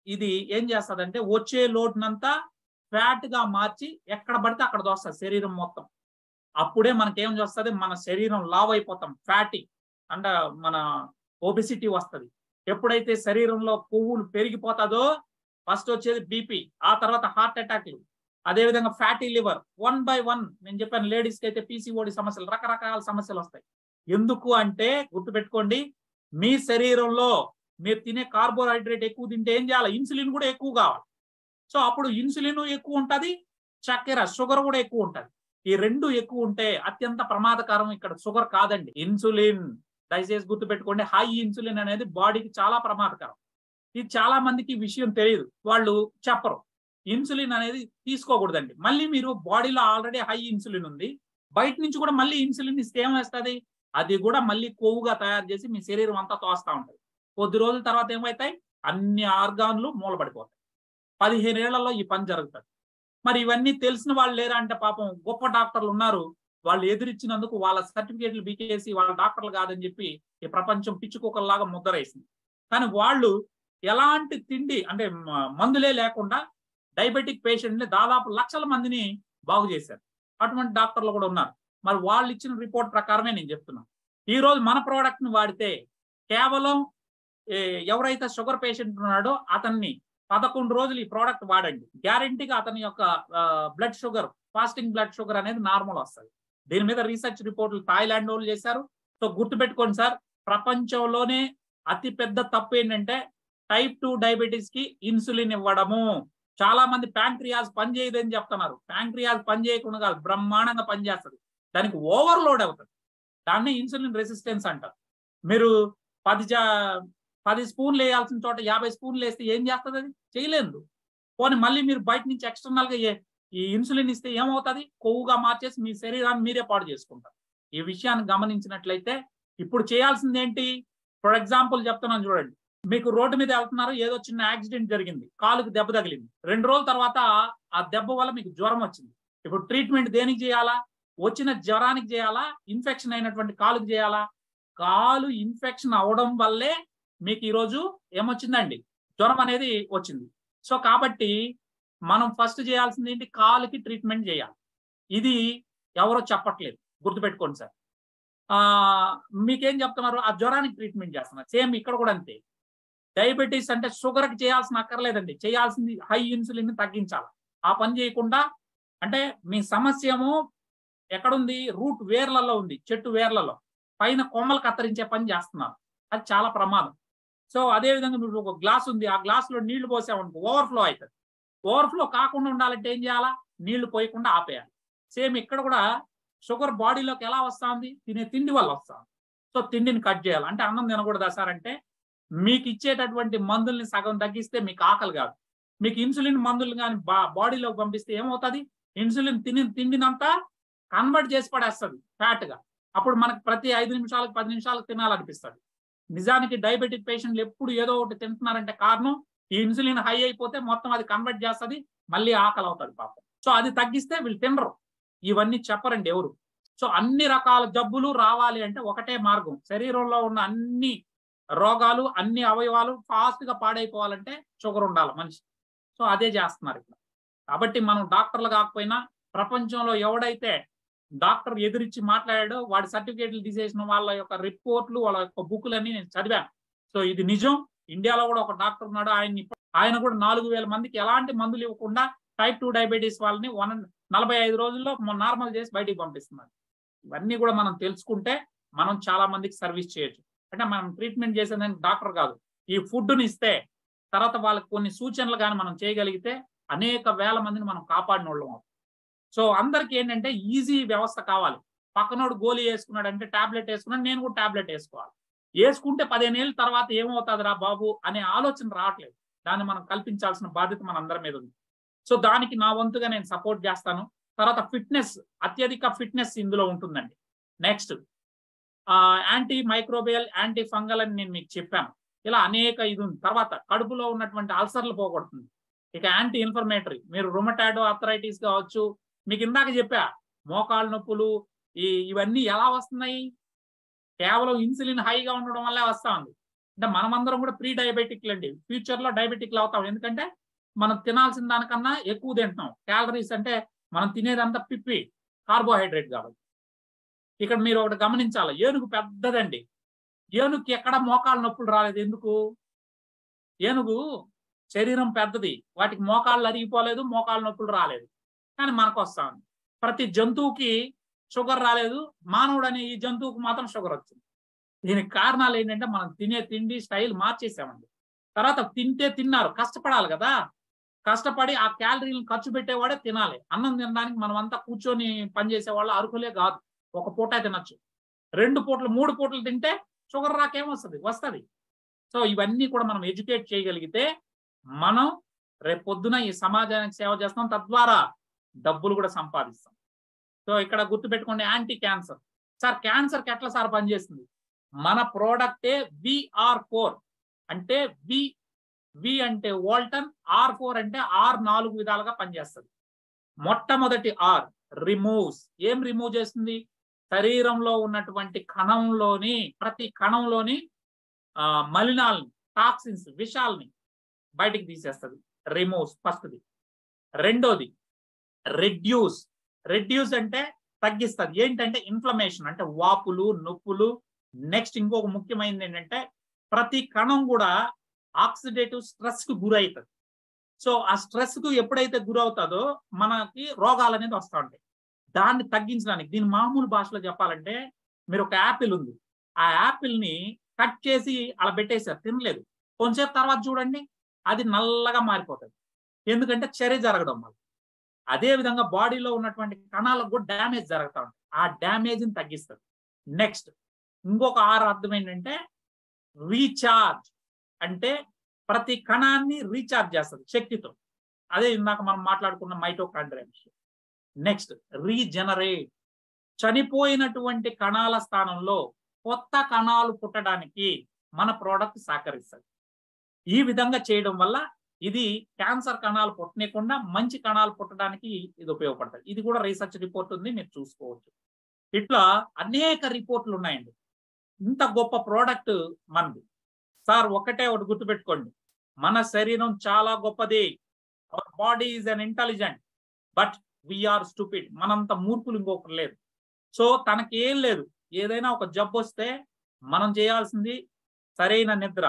ఇది ఏం చేస్తదంటే వచ్చే లోడ్‌నంతా ఫ్యాట్‌గా మార్చి ఎక్కడ పడితే అక్కడ దోస్తది శరీరం మొత్తం. అప్పుడే మనకేం వస్తది? మన శరీరం లావైపోతాం. ఫ్యాటీ అంటే మన ఒబెసిటీ వస్తది. ఎప్పుడైతే శరీరంలో కొవ్వులు పెరిగిపోతాదో ఫస్ట్ వచ్చేది బీపీ, ఆ తర్వాత హార్ట్ అటాక్‌లు, అదేవిధంగా fatty liver. One by one నేను చెప్పాను లేడీస్‌కి అయితే పీసీఓడి సమస్యలు, రకరకాల సమస్యలొస్తాయి. ఎందుకు అంటే గుర్తుపెట్టుకోండి, మీ శరీరంలో మీరు తినే కార్బోహైడ్రేట్ ఎక్కువ తింటే ఏం చేయాలి? ఇన్సులిన్ కూడా ఎక్కువ కావాలి. సో, అప్పుడు ఇన్సులిన్ ఎక్కువుంటది. చక్కెర, షుగర్ కూడా ఎక్కువుంటది. ఈ 2 ఎక్కువుంటే అత్యంత ప్రమాదకరం ఇక్కడ షుగర్ కాదండి. ఇన్సులిన్. దయచేసి గుర్తుపెట్టుకోండి. హై ఇన్సులిన్ అనేది బాడీకి చాలా ప్రమాదకరం. ఇది చాలా మందికి ఈ విషయం తెలీదు. వాళ్ళు చెప్పరు. ఇన్సులిన్ అనేది తీసుకోకూడదండి. మళ్ళీ మీరు బాడీలో ఆల్రెడీ హై ఇన్సులిన్ ఉంది. బయట నుంచి కూడా మళ్ళీ ఇన్సులిన్ ఇస్తే ఏమేస్తది? అది కూడా మళ్ళీ కొవ్వుగా తయారు చేసి మీ శరీరం అంతా తోస్తా ఉంటది. కొద్ది రోజుల తర్వాత ఏమైతాయి? అన్ని ఆర్గాన్‌లు మూలబడిపోతాయి. 15 ఏళ్లలో ఈ పని జరుగుతది. మరి ఇవన్నీ తెలిసిన వాళ్ళు లేరా అంటే పాపం గొప్ప డాక్టర్లు ఉన్నారు. వాళ్ళు ఎదిరిచ్చినందుకు వాళ్ళ సర్టిఫికేట్లు బీకేసి వాళ్ళ డాక్టర్లు కాదని చెప్పి ఈ ప్రపంచం పిచ్చి కుక్కల్లాగా ముద్దరేసింది. కానీ వాళ్ళు ఎలాంటి తిండి అంటే మందులే లేకుండా డయాబెటిక్ పేషెంట్‌ని దాదాపు లక్షల మందిని బాగు చేశారు. అటువంటి డాక్టర్లు కూడా ఉన్నారు. మరి వాళ్ళు ఇచ్చిన రిపోర్ట్ ప్రకారమే నేను చెప్తున్నాను. ఈరోజు మన ప్రొడక్ట్‌ని వాడితే కేవలం ఎ ఎవరైతే షుగర్ పేషెంట్ ఉన్నాడో అతన్ని 11 రోజులు ఈ ప్రొడక్ట్ వాడండి. గ్యారంటీగా అతని యొక్క blood sugar, fasting blood sugar అనేది నార్మల్ వస్తది. దీని మీద రీసెర్చ్ రిపోర్ట్‌లు థాయిలాండోళ్ళు చేశారు. సో, గుర్తుపెట్టుకోండి సార్, ప్రపంచంలోనే అతి పెద్ద తప్పేంటంటే టైప్ 2 డయాబెటిస్‌కి ఇన్సులిన్ ఇవ్వడము. చాలా మంది ప్యాంక్రియాస్ పనిచేయదని చెప్తున్నారు. ప్యాంక్రియాస్ పని చేయకుండా కాదు, బ్రహ్మాండంగా పనిచేస్తది. దానికి ఓవర్‌లోడ్ అవుతది. దాన్ని ఇన్సులిన్ రెసిస్టెన్స్ అంటారు. మీరు 10 జా 10 స్పూన్‌లేయాల్సిన చోట 50 స్పూన్‌లేస్తే ఏం చేస్తదది? చేయలేదు. పోనీ మళ్ళీ మీరు బయట నుంచి ఎక్స్‌టర్నల్‌గా ఈ ఇన్సులిన్ ఇస్తే ఏమవుతది? కొవ్వుగా మార్చేసి మీ శరీరాన్ని మీరే పాడు చేసుకుంటారు. ఈ విషయాన్ని గమనించినట్లయితే ఇప్పుడు చేయాల్సిందేంటి? ఫర్ ఎగ్జాంపుల్ చెప్తున్నాను చూడండి. మీకు రోడ్డు మీద వెళ్తున్నారు. ఏదో చిన్న యాక్సిడెంట్ జరిగింది. కాలుకి దెబ్బ తగిలింది. 2 రోజుల తర్వాత ఆ దెబ్బ వల్ల మీకు జ్వరం వచ్చింది. ఇప్పుడు ట్రీట్మెంట్ దేనికి చేయాలా? వచ్చిన జ్వరానికి చేయాలా? ఇన్ఫెక్షన్ అయినటువంటి కాలుకి చేయాలా? కాలు ఇన్ఫెక్షన్ అవ్వడం వల్లే మీకు ఈరోజు ఏమొచ్చిందండి? జ్వరం అనేది వచ్చింది. సో, కాబట్టి మనం ఫస్ట్ చేయాల్సింది ఏంటి? కాలుకి ట్రీట్మెంట్ చేయాలి. ఇది ఎవరో చెప్పట్లేదు. గుర్తుపెట్టుకోండి సార్. ఆహ్, మీకేం చెప్తున్నారు? ఆ జ్వరానికి ట్రీట్మెంట్ చేస్తున్నారు. సేమ్ ఇక్కడ కూడా అంతే. డయాబెటిస్ అంటే షుగర్‌కి చేయాల్సిన అక్కర్లేదండి. చేయాల్సింది హై ఇన్సులిన్‌ని తగ్గించాలి. ఆ పని చేయకుండా అంటే మీ సమస్యేమో ఎక్కడుంది? రూట్ వేర్లలో ఉంది. చెట్టు వేర్లలో. పైన కొమ్మలు కత్తిరించే పని చేస్తున్నారు. అది చాలా ప్రమాదం. సో, అదే విధంగా నువ్వు ఒక గ్లాస్ ఉంది. ఆ గ్లాస్‌లో నీళ్లు పోసావనుకో ఓవర్‌ఫ్లో అయితది. ఓవర్‌ఫ్లో కాకుండా ఉండాలంటే ఏం చేయాలా? నీళ్లు పోయకుండా ఆపేయాలి. సేమ్ ఇక్కడ కూడా షుగర్ బాడీలోకి ఎలా వస్తా ఉంది? తినే తిండి వల్ల వస్తా ఉంది. సో, తిండిని కట్ చేయాలి. అంటే అన్నం తినకూడదా సార్ అంటే, మీకిచ్చేటటువంటి మందుల్ని సగం తగ్గిస్తే మీకు ఆకలి కాదు. మీకు ఇన్సులిన్ మందులు గాని బాడీలోకి పంపిస్తే ఏమవుతది? ఇన్సులిన్ తినిన తిండినంతా కన్వర్ట్ చేసి పడేస్తది ఫ్యాట్‌గా. అప్పుడు మనకు ప్రతి 5 నిమిషాలకు, 10 నిమిషాలకు తినాలనిపిస్తది. నిజానికి డయాబెటిక్ పేషెంట్‌లు ఎప్పుడు ఏదో ఒకటి తింటున్నారంటే కారణం ఈ ఇన్సులిన్ హై అయిపోతే మొత్తం అది కన్వర్ట్ చేస్తది. మళ్ళీ ఆకలవుతది పాపం. సో, అది తగ్గిస్తే వీళ్ళు తినరు. ఇవన్నీ చెప్పరండి ఎవరు. సో అన్ని రకాల జబ్బులు రావాలి అంటే ఒకటే మార్గం. శరీరంలో ఉన్న అన్ని రోగాలు, అన్ని అవయవాలు ఫాస్ట్ గా పాడైపోవాలంటే షుగర్ ఉండాలి మనిషి. సో అదే చేస్తున్నారు ఇక్కడ. కాబట్టి మనం డాక్టర్లు కాకపోయినా ప్రపంచంలో ఎవడైతే డాక్టర్ ఎదురిచ్చి మాట్లాడాడో వాడి సర్టిఫికేట్లు తీసేసిన వాళ్ళ యొక్క రిపోర్ట్లు, వాళ్ళ యొక్క బుక్లన్నీ నేను చదివాను. సో ఇది నిజం. ఇండియాలో కూడా ఒక డాక్టర్ ఉన్నాడు. ఆయన కూడా 4000 మందికి ఎలాంటి మందులు ఇవ్వకుండా టైప్ 2 డయాబెటీస్ వాళ్ళని 45 రోజుల్లో నార్మల్ చేసి బయటికి పంపిస్తున్నారు. ఇవన్నీ కూడా మనం తెలుసుకుంటే మనం చాలా మందికి సర్వీస్ చేయొచ్చు. అంటే మనం ట్రీట్మెంట్ చేసేదానికి డాక్టర్ కాదు, ఈ ఫుడ్ని ఇస్తే తర్వాత వాళ్ళకి కొన్ని సూచనలు కానీ మనం చేయగలిగితే అనేక వేల మందిని మనం కాపాడిన వాళ్ళం అవుతాం. సో అందరికి ఏంటంటే ఈజీ వ్యవస్థ కావాలి. పక్కనోడు గోళీ వేసుకున్నాడు అంటే టాబ్లెట్ వేసుకున్నాడు, నేను కూడా టాబ్లెట్ వేసుకోవాలి. వేసుకుంటే 15 ఏళ్ళ తర్వాత ఏమవుతుంది రా బాబు అనే ఆలోచన రావట్లేదు. దాన్ని మనం కల్పించాల్సిన బాధ్యత మన అందరి మీద ఉంది. సో దానికి నా వంతుగా నేను సపోర్ట్ చేస్తాను. తర్వాత ఫిట్నెస్, అత్యధిక ఫిట్నెస్ ఇందులో ఉంటుందండి. Next anti microbial, anti fungal అని నేను మీకు చెప్పాను. ఇలా అనేక ఇది ఉంది. తర్వాత కడుపులో ఉన్నటువంటి అల్సర్లు పోగొడుతుంది. ఇక యాంటీ ఇన్ఫ్లమేటరీ, మీరు రుమటాయిడ్ ఆర్థరైటిస్ కావచ్చు, మీకు ఇందాక చెప్పా మోకాళ్ళ నొప్పులు, ఇవన్నీ ఎలా వస్తున్నాయి? కేవలం ఇన్సులిన్ హైగా ఉండడం వల్లే వస్తా ఉంది. అంటే మనమందరం కూడా ప్రీ డయాబెటిక్లు అండి. ఫ్యూచర్ లో డయాబెటిక్లు అవుతాం. ఎందుకంటే మనం తినాల్సిన దానికన్నా ఎక్కువ తింటున్నాం. క్యాలరీస్ అంటే మనం తినేదంతా పిప్పి కార్బోహైడ్రేట్ కాబట్టి. ఇక్కడ మీరు ఒకటి గమనించాలి, ఏనుగు పెద్దదండి. ఏనుగుకి ఎక్కడ మోకాళ్ళ నొప్పులు రాలేదు. ఎందుకు? ఏనుగు శరీరం పెద్దది, వాటికి మోకాళ్ళు అరిగిపోలేదు, మోకాళ్ళ నొప్పులు రాలేదు. కానీ మనకు వస్తా ఉంది. ప్రతి జంతువుకి షుగర్ రాలేదు, మానవుడు అనే ఈ జంతువుకు మాత్రం షుగర్ వచ్చింది. దీనికి కారణాలు ఏంటంటే మనం తినే తిండి స్టైల్ మార్చేసామండి. తర్వాత తిన్నారు, కష్టపడాలి కదా. కష్టపడి ఆ క్యాలరీలను ఖర్చు పెట్టేవాడే తినాలి. అన్నం తినడానికి మనం అంతా కూర్చొని పనిచేసే వాళ్ళు అర్హులే కాదు. ఒక పూట తినొచ్చు, 2 పూటలు 3 పూటలు తింటే షుగర్ రాకేమొస్తుంది? వస్తుంది. సో ఇవన్నీ కూడా మనం ఎడ్యుకేట్ చేయగలిగితే మనం రేపు పొద్దున ఈ సమాజానికి సేవ చేస్తాం, తద్వారా డబ్బులు కూడా సంపాదిస్తాం. సో ఇక్కడ గుర్తుపెట్టుకోండి, యాంటీ క్యాన్సర్. సార్ క్యాన్సర్కి ఎట్లా సార్ పనిచేస్తుంది? మన ప్రోడక్టే VR4 అంటే వి అంటే వాల్టన్, R4 అంటే R 4 విధాలుగా పనిచేస్తుంది. మొట్టమొదటి R రిమూవ్స్. ఏం రిమూవ్ చేస్తుంది? శరీరంలో ఉన్నటువంటి కణంలోని ప్రతి కణంలోని మలినాల్ని, టాక్సిన్స్, విషాల్ని బయటికి తీసేస్తుంది. రిమూవ్స్ ఫస్ట్ది. రెండోది రెడ్యూస్. రెడ్యూస్ అంటే తగ్గిస్తుంది. ఏంటంటే ఇన్ఫ్లమేషన్ అంటే వాపులు, నొప్పులు. నెక్స్ట్ ఇంకొక ముఖ్యమైనది ఏంటంటే ప్రతి కణం కూడా ఆక్సిడేటివ్ స్ట్రెస్ కు గురవుతుంది. సో ఆ స్ట్రెస్ కు ఎప్పుడైతే గురవుతుందో మనకి రోగాలు అనేది వస్తూ ఉంటాయి. దాన్ని తగ్గించడానికి, దీని మామూలు భాషలో చెప్పాలంటే, మీరు ఒక యాపిల్ ఉంది, ఆ యాపిల్ ని కట్ చేసి అలా పెట్టేశారు, తినలేదు. కొంచెంసేపు తర్వాత చూడండి అది నల్లగా మారిపోతుంది. ఎందుకంటే చర్య జరగడం వల్ల. అదే విధంగా బాడీలో ఉన్నటువంటి కణాలకు కూడా డ్యామేజ్ జరుగుతూ ఉంటుంది. ఆ డ్యామేజ్ని తగ్గిస్తుంది. నెక్స్ట్ ఇంకొక అర్థం ఏంటంటే రీఛార్జ్. అంటే ప్రతి కణాన్ని రీఛార్జ్ చేస్తుంది శక్తితో. అదే ఇందాక మనం మాట్లాడుకున్న మైటోకాండ్రియా విషయం. Next regenerate. చనిపోయినటువంటి కణాల స్థానంలో కొత్త కణాలు పుట్టడానికి మన ప్రోడక్ట్ సహకరిస్తుంది. ఈ విధంగా చేయడం వల్ల ఇది క్యాన్సర్ కణాలు పుట్టనీయకుండా మంచి కణాలు పుట్టడానికి ఇది ఉపయోగపడుతుంది. ఇది కూడా రీసెర్చ్ రిపోర్ట్ ఉంది, మీరు చూసుకోవచ్చు. ఇట్లా అనేక రిపోర్ట్లు ఉన్నాయండి. ఇంత గొప్ప ప్రోడక్ట్ మనది. సార్ ఒకటి గుర్తుపెట్టుకోండి, మన శరీరం చాలా గొప్పది. Our body is an intelligent but we are stupid. మనంత మూర్ఖులు ఇంకొకరు లేరు. సో తనకి ఏం లేదు, ఏదైనా ఒక జబ్బు వస్తే మనం చేయాల్సింది సరైన నిద్ర,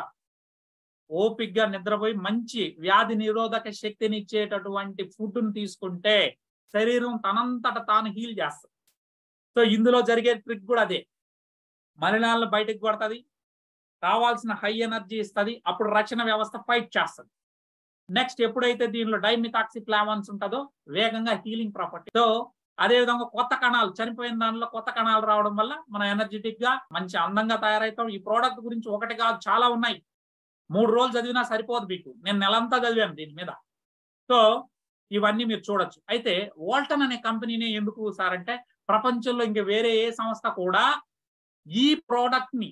ఓపిగ్గా నిద్రపోయి మంచి వ్యాధి నిరోధక శక్తిని ఇచ్చేటటువంటి ఫుడ్ని తీసుకుంటే శరీరం తనంతట తాను హీల్ చేస్తుంది. సో ఇందులో జరిగే ట్రిక్ కూడా అదే. మలినాలను బయటకు కొడుతుంది, కావాల్సిన హై ఎనర్జీ ఇస్తుంది, అప్పుడు రక్షణ వ్యవస్థ ఫైట్ చేస్తుంది. నెక్స్ట్ ఎప్పుడైతే దీనిలో డైమిథాక్సిఫ్లావాన్స్ ఉంటుందో వేగంగా హీలింగ్ ప్రాపర్టీ. సో అదేవిధంగా కొత్త కణాలు, చనిపోయిన దానిలో కొత్త కణాలు రావడం వల్ల మనం ఎనర్జెటిక్ గా మంచి అందంగా తయారవుతాం. ఈ ప్రోడక్ట్ గురించి ఒకటి కాదు, చాలా ఉన్నాయి. 3 రోజులు చదివినా సరిపోదు మీకు. నేను నెలంతా చదివాను దీని మీద. సో ఇవన్నీ మీరు చూడొచ్చు. అయితే వాల్టన్ అనే కంపెనీని ఎందుకు సార్ అంటే, ప్రపంచంలో ఇంక వేరే ఏ సంస్థ కూడా ఈ ప్రోడక్ట్ ని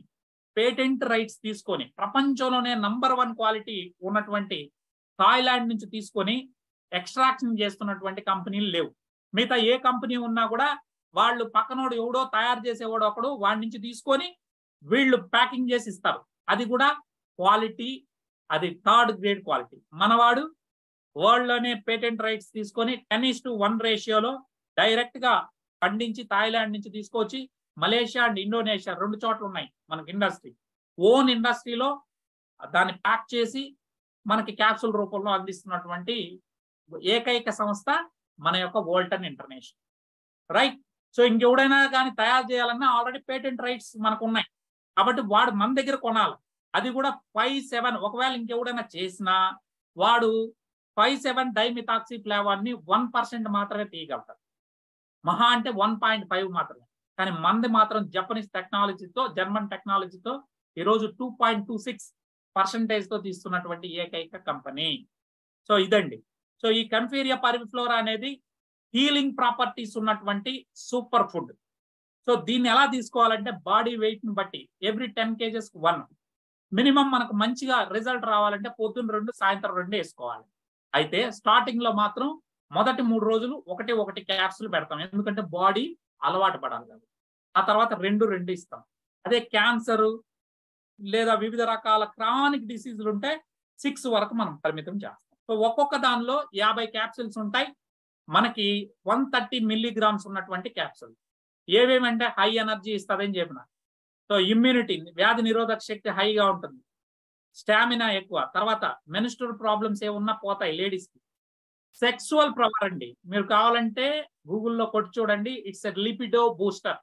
పేటెంట్ రైట్స్ తీసుకొని ప్రపంచంలోనే నంబర్ 1 క్వాలిటీ ఉన్నటువంటి థాయిలాండ్ నుంచి తీసుకొని ఎక్స్ట్రాక్షన్ చేస్తున్నటువంటి కంపెనీలు లేవు. మిగతా ఏ కంపెనీ ఉన్నా కూడా వాళ్ళు పక్కనోడు ఎవడో తయారు చేసేవాడు ఒకడు వాడి నుంచి తీసుకొని వీళ్ళు ప్యాకింగ్ చేసి ఇస్తారు. అది కూడా క్వాలిటీ, అది థర్డ్ గ్రేడ్ క్వాలిటీ. మనవాడు వరల్డ్ లోనే పేటెంట్ రైట్స్ తీసుకొని 10:1 రేషియోలో డైరెక్ట్ గా పండించి థాయిలాండ్ నుంచి తీసుకొచ్చి మలేషియా అండ్ ఇండోనేషియా 2 చోట్ల ఉన్నాయి మనకి ఇండస్ట్రీ. ఓన్ ఇండస్ట్రీలో దాన్ని ప్యాక్ చేసి మనకి క్యాప్సూల్ రూపంలో అందిస్తున్నటువంటి ఏకైక సంస్థ మన యొక్క వోల్టన్ ఇంటర్నేషనల్. రైట్. సో ఇంకెవడైనా కానీ తయారు చేయాలన్నా ఆల్రెడీ పేటెంట్ రైట్స్ మనకు ఉన్నాయి కాబట్టి వాడు మన దగ్గర కొనాలి. అది కూడా 5,7. ఒకవేళ ఇంకెవడైనా చేసినా వాడు 5,7 డైమిథాక్సీ ఫ్లేవాన్ని 1% మాత్రమే తీయగలుగుతారు. మహా అంటే 1.5 మాత్రమే. కానీ మంది మాత్రం జపనీస్ టెక్నాలజీతో, జర్మన్ టెక్నాలజీతో ఈరోజు 2.26% తో తీస్తున్నటువంటి ఏకైక కంపెనీ. సో ఇదండి. సో ఈ కంఫీరియా పర్విఫ్లోరా అనేది హీలింగ్ ప్రాపర్టీస్ ఉన్నటువంటి సూపర్ ఫుడ్. సో దీన్ని ఎలా తీసుకోవాలంటే బాడీ వెయిట్ ని బట్టి ఎవ్రీ 10 kgs 1 మినిమం మనకు మంచిగా రిజల్ట్ రావాలంటే పొద్దున్న 2 సాయంత్రం 2 వేసుకోవాలి. అయితే స్టార్టింగ్ లో మాత్రం మొదటి 3 రోజులు ఒకటి క్యాప్సూల్ పెడతాం, ఎందుకంటే బాడీ అలవాటు పడాలి కాబట్టి. ఆ తర్వాత 2 ఇస్తాం. అదే క్యాన్సర్ లేదా వివిధ రకాల క్రానిక్ డిసీజులు ఉంటే 6 వరకు మనం పరిమితం చేస్తాం. సో ఒక్కొక్క దానిలో 50 క్యాప్సూల్స్ ఉంటాయి. మనకి 130 మిల్లీగ్రామ్స్ ఉన్నటువంటి క్యాప్సూల్. ఏవేమంటే హై ఎనర్జీ ఇస్తుందని చెప్పిన. సో ఇమ్యూనిటీ, వ్యాధి నిరోధక శక్తి హైగా ఉంటుంది, స్టామినా ఎక్కువ, తర్వాత మెన్స్ట్రువల్ ప్రాబ్లమ్స్ ఏమున్నా పోతాయి లేడీస్ కి. సెక్సువల్ పవర్ అండి, మీరు కావాలంటే గూగుల్లో కొట్టి చూడండి, it's a libido booster.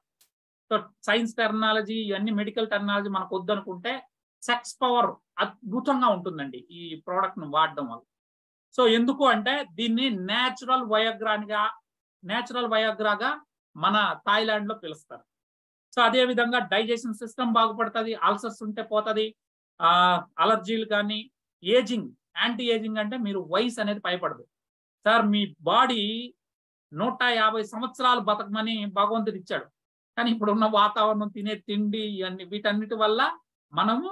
So science terminology ఇవన్నీ మెడికల్ టెర్మినాలజీ మనకు వద్దనుకుంటే సెక్స్ పవర్ అద్భుతంగా ఉంటుందండి ఈ ప్రోడక్ట్ ను వాడడం వల్ల. సో ఎందుకు అంటే దీన్ని నేచురల్ వయాగ్రాగా మన థాయిలాండ్ లో పిలుస్తారు. సో అదే విధంగా డైజెషన్ సిస్టమ్ బాగుపడుతుంది, అల్సర్స్ ఉంటే పోతుంది, అలర్జీలు కానీ, ఏజింగ్, యాంటీ ఏజింగ్ అంటే మీరు వయసు అనేది భయపడదు. సార్ మీ బాడీ 150 సంవత్సరాలు బతకమని భగవంతుడు ఇచ్చాడు. కానీ ఇప్పుడున్న వాతావరణం, తినే తిండి, ఇవన్నీ వీటన్నిటి వల్ల మనము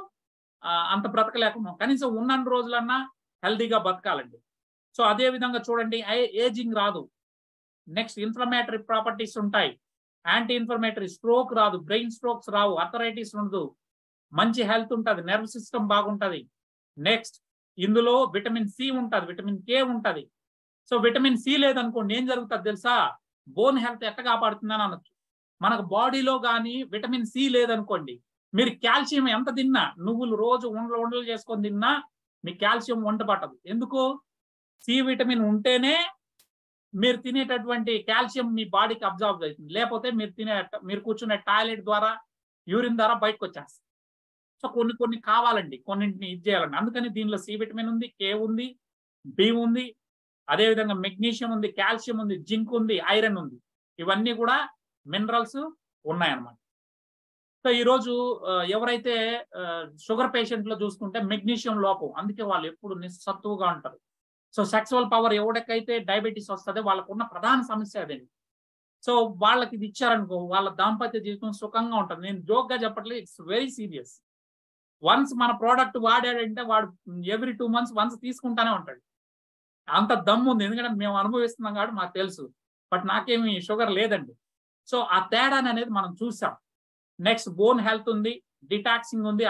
అంత బ్రతకలేకున్నాం. కనీసం ఉన్న రోజులన్నా హెల్దీగా బతకాలండి. సో అదే విధంగా చూడండి, ఏజింగ్ రాదు. నెక్స్ట్ ఇన్ఫ్లమేటరీ ప్రాపర్టీస్ ఉంటాయి, యాంటీ ఇన్ఫ్లమేటరీ, స్ట్రోక్ రాదు, బ్రెయిన్ స్ట్రోక్స్ రావు, అథరైటిస్ ఉండదు, మంచి హెల్త్ ఉంటుంది, నర్వ్ సిస్టమ్ బాగుంటుంది. నెక్స్ట్ ఇందులో విటమిన్ సి ఉంటుంది, విటమిన్ కే ఉంటుంది. సో విటమిన్ సి లేదనుకోండి ఏం జరుగుతుంది తెలుసా? బోన్ హెల్త్ ఎట్ట కాపాడుతుందని అనొచ్చు. మనకు బాడీలో కానీ విటమిన్ సి లేదనుకోండి, మీరు కాల్షియం ఎంత తిన్నా, నువ్వులు రోజు ఉండలు చేసుకొని తిన్నా మీ కాల్షియం వంట పట్టదు. ఎందుకు? సి విటమిన్ ఉంటేనే మీరు తినేటటువంటి కాల్షియం మీ బాడీకి అబ్జర్వ్ అవుతుంది. లేకపోతే మీరు కూర్చునే టాయిలెట్ ద్వారా, యూరిన్ ద్వారా బయటకు వచ్చేస్తుంది. సో కొన్ని కావాలండి, కొన్నింటిని ఇది చేయాలండి. అందుకని దీనిలో సి విటమిన్ ఉంది, కే ఉంది, బి ఉంది, అదేవిధంగా మెగ్నీషియం ఉంది, కాల్షియం ఉంది, జింక్ ఉంది, ఐరన్ ఉంది. ఇవన్నీ కూడా మినరల్స్ ఉన్నాయన్నమాట. సో ఈరోజు ఎవరైతే షుగర్ పేషెంట్లో చూసుకుంటే మెగ్నీషియం లోపం, అందుకే వాళ్ళు ఎప్పుడు నిస్సత్తువుగా ఉంటారు. సో సెక్సువల్ పవర్ ఎవరికైతే డయాబెటీస్ వస్తుందో వాళ్ళకు ఉన్న ప్రధాన సమస్య అదండి. సో వాళ్ళకి ఇది ఇచ్చారనుకో, వాళ్ళ దాంపత్య జీవితం సుఖంగా ఉంటుంది. నేను జోక్గా చెప్పట్లేదు, ఇట్స్ వెరీ సీరియస్. వన్స్ మన ప్రోడక్ట్ వాడాడంటే వాడు ఎవ్రీ 2 months వన్స్ తీసుకుంటానే ఉంటాడు. అంత దమ్ము ఉంది, ఎందుకంటే మేము అనుభవిస్తున్నాం కాబట్టి మాకు తెలుసు. బట్ నాకేమి షుగర్ లేదండి. సో ఆ తేడాని అనేది మనం చూసాం. నెక్స్ట్ బోన్ హెల్త్ ఉంది, డిటాక్సింగ్ ఉంది,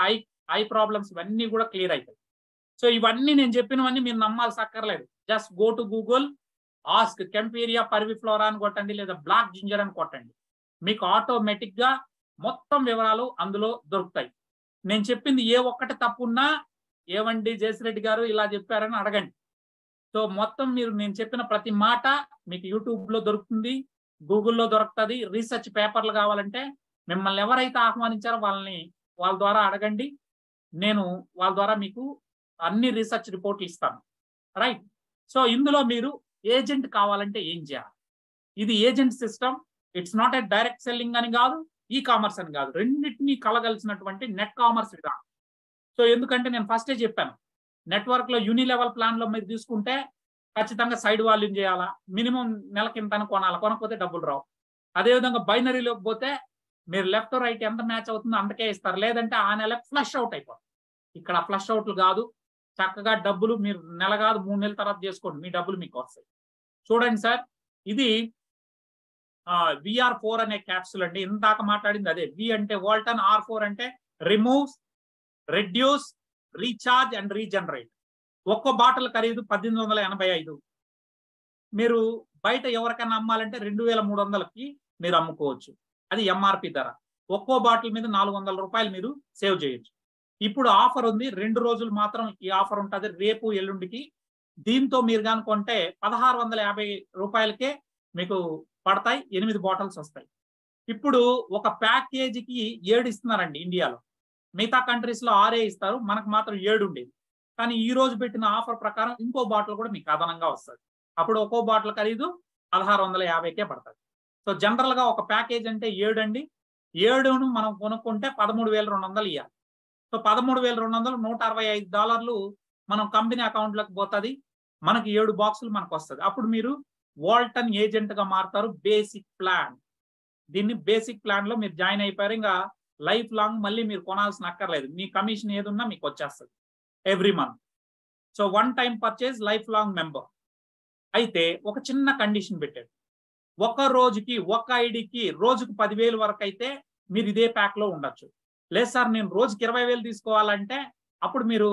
ఐ ప్రాబ్లమ్స్ ఇవన్నీ కూడా క్లియర్ అవుతాయి. సో ఇవన్నీ నేను చెప్పినవన్నీ మీరు నమ్మాల్సి అక్కర్లేదు. Just go to Google, ask kaempferia parviflora అని కొట్టండి, లేదా బ్లాక్ జింజర్ అని కొట్టండి. మీకు ఆటోమేటిక్ గా మొత్తం వివరాలు అందులో దొరుకుతాయి. నేను చెప్పింది ఏ ఒక్కటి తప్పున్నా ఏవండి జయశ్రెడ్డి గారు ఇలా చెప్పారని అడగండి. సో మొత్తం నేను చెప్పిన ప్రతి మాట మీకు యూట్యూబ్ లో దొరుకుతుంది, గూగుల్లో దొరుకుతుంది. రీసెర్చ్ పేపర్లు కావాలంటే మిమ్మల్ని ఎవరైతే ఆహ్వానించారో వాళ్ళ ద్వారా అడగండి. నేను వాళ్ళ ద్వారా మీకు అన్ని రీసెర్చ్ రిపోర్ట్లు ఇస్తాను. రైట్. సో ఇందులో మీరు ఏజెంట్ కావాలంటే ఏం చేయాలి? ఇది agent system. It's not a direct selling అని కాదు, ఈ కామర్స్ అని కాదు, రెండింటినీ కలగలిసినటువంటి నెట్ కామర్స్ విధానం. సో ఎందుకంటే నేను ఫస్టే చెప్పాను, నెట్వర్క్ లో యూనిలెవెల్ ప్లాన్ లో మీరు తీసుకుంటే ఖచ్చితంగా సైడ్ వాల్యూమ్ చేయాలా, మినిమం నెలకింత కొనాలి, కొనకపోతే డబ్బులు రావు. అదేవిధంగా బైనరీలోకి పోతే మీరు లెఫ్ట్ రైట్ ఎంత మ్యాచ్ అవుతుందో అంతకే ఇస్తారు, లేదంటే ఆ నెల ఫ్లష్ అవుట్ అయిపోతుంది. ఇక్కడ ఫ్లష్ అవుట్లు కాదు, చక్కగా డబ్బులు మీరు నెల కాదు 3 నెలల తర్వాత చేసుకోండి, మీ డబ్బులు మీకు వస్తాయి. చూడండి సార్, ఇది VR4 అనే క్యాప్సూల్ అండి. ఇందాక మాట్లాడింది అదే. వి అంటే వాల్టన్, R4 అంటే removes, reduce, recharge and regenerate. ఒక్కో బాటిల్ ఖరీదు 1885. మీరు బయట ఎవరికైనా అమ్మాలంటే 2300కి మీరు అమ్ముకోవచ్చు. అది ఎంఆర్పి ధర. ఒక్కో బాటిల్ మీద 400 రూపాయలు మీరు సేవ్ చేయొచ్చు. ఇప్పుడు ఆఫర్ ఉంది. 2 రోజులు మాత్రం ఈ ఆఫర్ ఉంటుంది. రేపు ఎల్లుండికి. దీంతో మీరు కనుక కొంటే 1650 రూపాయలకే మీకు పడతాయి. 8 బాటిల్స్ వస్తాయి. ఇప్పుడు ఒక ప్యాకేజీకి 7 ఇస్తున్నారండి ఇండియాలో. మిగతా కంట్రీస్ లో 6 ఇస్తారు. మనకు మాత్రం 7 ఉండేది. కానీ ఈ రోజు పెట్టిన ఆఫర్ ప్రకారం ఇంకో బాటిల్ కూడా మీకు అదనంగా వస్తుంది. అప్పుడు ఒక్కో బాటిల్ ఖరీదు 1650కే పడుతుంది. సో జనరల్ గా ఒక ప్యాకేజ్ అంటే 7 అండి. 7ను మనం కొనుక్కుంటే 13,200 ఇవ్వాలి. సో 13,200 $165 మనం కంపెనీ అకౌంట్ లోకి పోతుంది. మనకి 7 బాక్సులు మనకు వస్తుంది. అప్పుడు మీరు వాల్టన్ ఏజెంట్ గా మారుతారు. Basic plan. దీన్ని బేసిక్ ప్లాన్ లో మీరు జాయిన్ అయిపోయారు. ఇంకా లైఫ్ లాంగ్ మళ్ళీ మీరు కొనాల్సిన అక్కర్లేదు. మీ కమిషన్ ఏదున్నా మీకు వచ్చేస్తుంది every month. So one time purchase, life long member. అయితే ఒక చిన్న కండిషన్ పెట్టాడు. ఒక రోజుకి ఒక ఐడికి రోజుకు 10,000 వరకు అయితే మీరు ఇదే ప్యాక్ లో ఉండొచ్చు. లేదు సార్ నేను రోజుకి 20,000 తీసుకోవాలంటే అప్పుడు మీరు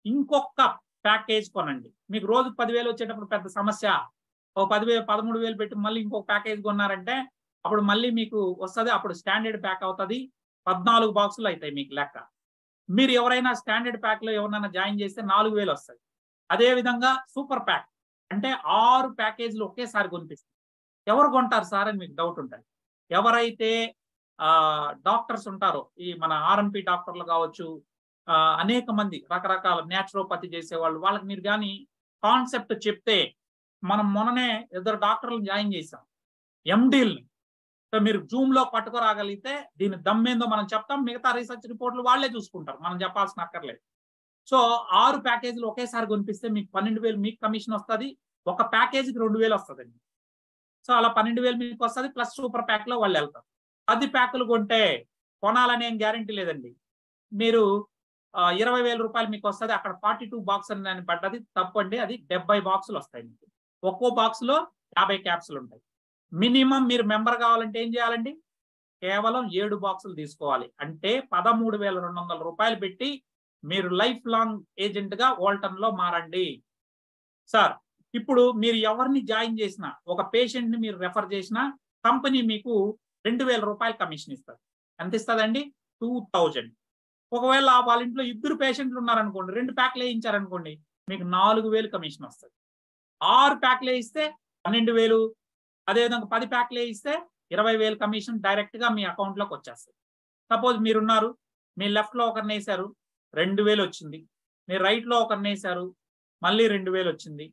ఇంకొక ప్యాకేజ్ కొనండి. మీకు రోజుకు 10,000 వచ్చేటప్పుడు పెద్ద సమస్య. ఓ 10,000 13,000 పెట్టి మళ్ళీ ఇంకొక ప్యాకేజ్ కొన్నారంటే అప్పుడు మళ్ళీ మీకు వస్తుంది. అప్పుడు స్టాండర్డ్ ప్యాక్ అవుతుంది. 14 బాక్సులు అవుతాయి మీకు లెక్క. మీరు ఎవరైనా స్టాండర్డ్ ప్యాక్ లో ఎవరైనా జాయిన్ చేస్తే 4,000 వస్తాయి. అదే విధంగా సూపర్ ప్యాక్ అంటే 6 ప్యాకేజీలు ఒకేసారి కొనిపిస్తారు. ఎవరు కొంటారు సార్ అని మీకు డౌట్ ఉంటుంది. ఎవరైతే డాక్టర్స్ ఉంటారో, ఈ మన ఆర్ఎంపీ డాక్టర్లు కావచ్చు, అనేక మంది రకరకాల న్యాచురోపతి చేసేవాళ్ళు, వాళ్ళకి మీరు కానీ కాన్సెప్ట్ చెప్తే, మనం మొన్ననే ఇద్దరు డాక్టర్లను జాయిన్ చేసాం ఎండీల్ని. సో మీరు జూమ్ లో పట్టుకురాగలిగితే దీని దమ్మేందో మనం చెప్తాం. మిగతా రీసెర్చ్ రిపోర్ట్లు వాళ్ళే చూసుకుంటారు, మనం చెప్పాల్సిన అక్కర్లేదు. సో 6 ప్యాకేజీలు ఒకేసారి కొనిపిస్తే మీకు 12,000 మీకు కమిషన్ వస్తుంది. ఒక ప్యాకేజీకి 2,000 వస్తుందండి. సో అలా 12,000 మీకు వస్తుంది. ప్లస్ సూపర్ ప్యాక్ లో వాళ్ళు వెళ్తారు. 10 ప్యాకులు కొంటే కొనాలనే గ్యారంటీ లేదండి. మీరు 20,000 రూపాయలు మీకు వస్తుంది. అక్కడ 42 బాక్స్ అని పడ్డది తప్పండి. అది 70 బాక్సులు వస్తాయి మీకు. ఒక్కో బాక్స్ లో 50 క్యాప్సులు ఉంటాయి. మినిమం మీరు మెంబర్ కావాలంటే ఏం చేయాలండి? కేవలం 7 బాక్సులు తీసుకోవాలి. అంటే 13,200 రూపాయలు పెట్టి మీరు లైఫ్ లాంగ్ ఏజెంట్ గా వాల్టన్ లో మారండి. సార్ ఇప్పుడు మీరు ఎవరిని జాయిన్ చేసినా, ఒక పేషెంట్ ని మీరు రెఫర్ చేసినా కంపెనీ మీకు 2,000 రూపాయలు కమిషన్ ఇస్తారు. ఎంత ఇస్తుందండి? 2,000. ఒకవేళ వాళ్ళ ఇంట్లో 2 పేషెంట్లు ఉన్నారనుకోండి, 2 ప్యాక్లు వేయించారనుకోండి, మీకు 4,000 కమిషన్ వస్తుంది. 6 ప్యాక్లు వేయిస్తే 12,000. అదేవిధంగా 10 ప్యాక్లు వేయిస్తే 20,000 కమిషన్ డైరెక్ట్ గా మీ అకౌంట్ లోకి వచ్చేస్తుంది. సపోజ్ మీరున్నారు, మీ లెఫ్ట్ లో ఒకరిని వేసారు, 2,000 వచ్చింది. మీరు రైట్ లో ఒకరిని వేసారు, మళ్ళీ 2,000 వచ్చింది.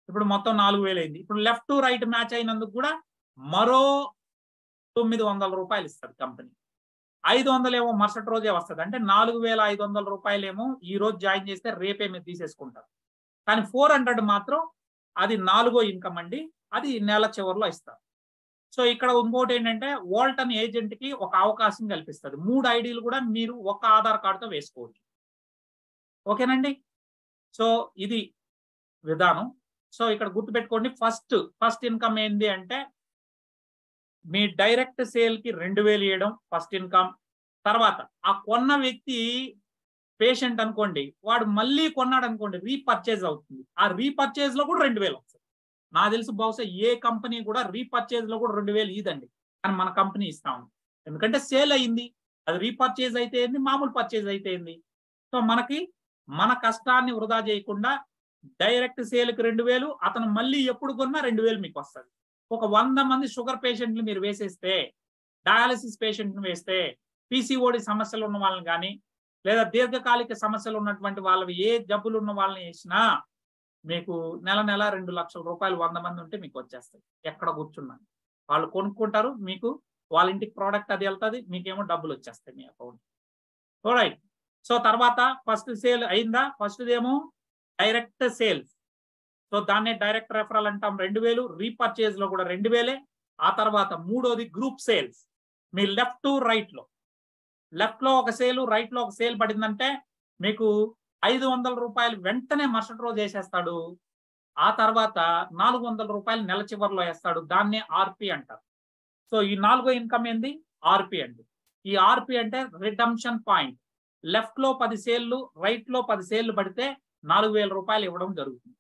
ఇప్పుడు మొత్తం 4,000 అయింది. ఇప్పుడు లెఫ్ట్ టు రైట్ మ్యాచ్ అయినందుకు కూడా మరో 900 రూపాయలు ఇస్తారు కంపెనీ. 500 ఏమో మరుసటి రోజే వస్తుంది. అంటే 4,500 రూపాయలు ఏమో ఈ రోజు జాయిన్ చేస్తే రేపే మీరు తీసేసుకుంటారు. కానీ 400 మాత్రం అది 4వ ఇన్కమ్ అండి. అది నెల చివరిలో ఇస్తారు. సో ఇక్కడ ఇంకోటి ఏంటంటే వాల్టన్ ఏజెంట్ కి ఒక అవకాశం కల్పిస్తుంది. 3 ఐడీలు కూడా మీరు ఒక ఆధార్ కార్డుతో వేసుకోవచ్చు. ఓకేనండి. సో ఇది విధానం. సో ఇక్కడ గుర్తుపెట్టుకోండి, ఫస్ట్ ఇన్కమ్ ఏంది అంటే మీ డైరెక్ట్ సేల్ కి 2,000 ఇవ్వడం ఫస్ట్ ఇన్కమ్. తర్వాత ఆ కొన్న వ్యక్తి పేషెంట్ అనుకోండి, వాడు మళ్ళీ కొన్నాడు అనుకోండి, రీపర్చేజ్ అవుతుంది. ఆ రీపర్చేజ్ లో కూడా 2,000 వస్తుంది. నాకు తెలుసు బహుశా ఏ కంపెనీ కూడా రీపర్చేజ్ లో కూడా 2,000 ఇదండి. కానీ మన కంపెనీ ఇస్తాం. ఎందుకంటే సేల్ అయింది. అది రీపర్చేజ్ అయితే ఏంది, మామూలు పర్చేజ్ అయితే ఏంది. సో మనకి మన కష్టాన్ని వృధా చేయకుండా డైరెక్ట్ సేల్కి 2,000, అతను మళ్ళీ ఎప్పుడు కొన్నా 2,000 మీకు వస్తుంది. ఒక 100 మంది షుగర్ పేషెంట్లు మీరు వేసేస్తే, డయాలసిస్ పేషెంట్ని వేస్తే, పీసీఓడి సమస్యలు ఉన్న వాళ్ళని కానీ, లేదా దీర్ఘకాలిక సమస్యలు ఉన్నటువంటి వాళ్ళవి ఏ జబ్బులు ఉన్న వాళ్ళని వేసినా మీకు నెల 2 లక్షల రూపాయలు 100 మంది ఉంటే మీకు వచ్చేస్తాయి. ఎక్కడ కూర్చున్నా వాళ్ళు కొనుక్కుంటారు. మీకు వాళ్ళ ఇంటికి ప్రోడక్ట్ అది వెళ్తుంది. మీకేమో డబ్బులు వచ్చేస్తాయి మీ అకౌంట్. రైట్. సో తర్వాత ఫస్ట్ సేల్ అయిందా? ఫస్ట్ ఏమో డైరెక్ట్ సేల్స్. సో దాన్నే డైరెక్ట్ రెఫరల్ అంటాం. 2,000. రీపర్చేజ్ లో కూడా 2,000. ఆ తర్వాత మూడోది group sales. Me left to right లో, లెఫ్ట్ లో ఒక సేల్, రైట్ లో ఒక సేల్ పడిందంటే మీకు 500 రూపాయలు వెంటనే మరుసటి రోజు వేసేస్తాడు. ఆ తర్వాత 400 రూపాయలు నెల చివరిలో వేస్తాడు. దాన్నే ఆర్పి అంటారు. సో ఈ నాలుగో ఇన్కమ్ ఏంది? ఆర్పి అండి. ఈ ఆర్పి అంటే రిడమ్షన్ పాయింట్. లెఫ్ట్ లో 10 సేళ్లు, రైట్ లో 10 సేళ్లు పడితే 4,000 రూపాయలు ఇవ్వడం జరుగుతుంది.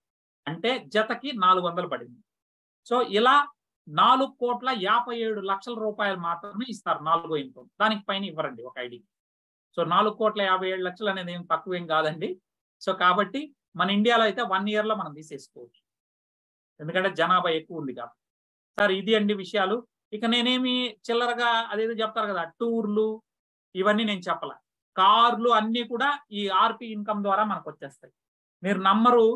అంటే జతకి 400 పడింది. సో ఇలా 4,57,00,000 రూపాయలు మాత్రమే ఇస్తారు నాలుగో ఇన్కమ్. దానికి పైన ఇవ్వరండి ఒక ఐడి. సో 4,57,00,000 అనేది ఏం తక్కువేం కాదండి. సో కాబట్టి మన ఇండియాలో అయితే 1 ఇయర్ లో మనం తీసేసుకోవచ్చు, ఎందుకంటే జనాభా ఎక్కువ ఉంది కాబట్టి. సార్ ఇది అండి విషయాలు. ఇక నేనేమి చిల్లరగా అదేదో చెప్తారు కదా టూర్లు ఇవన్నీ నేను చెప్పాల. కార్లు అన్ని కూడా ఈ ఆర్పి ఇన్కమ్ ద్వారా మనకు వచ్చేస్తాయి. మీరు నమ్మరు,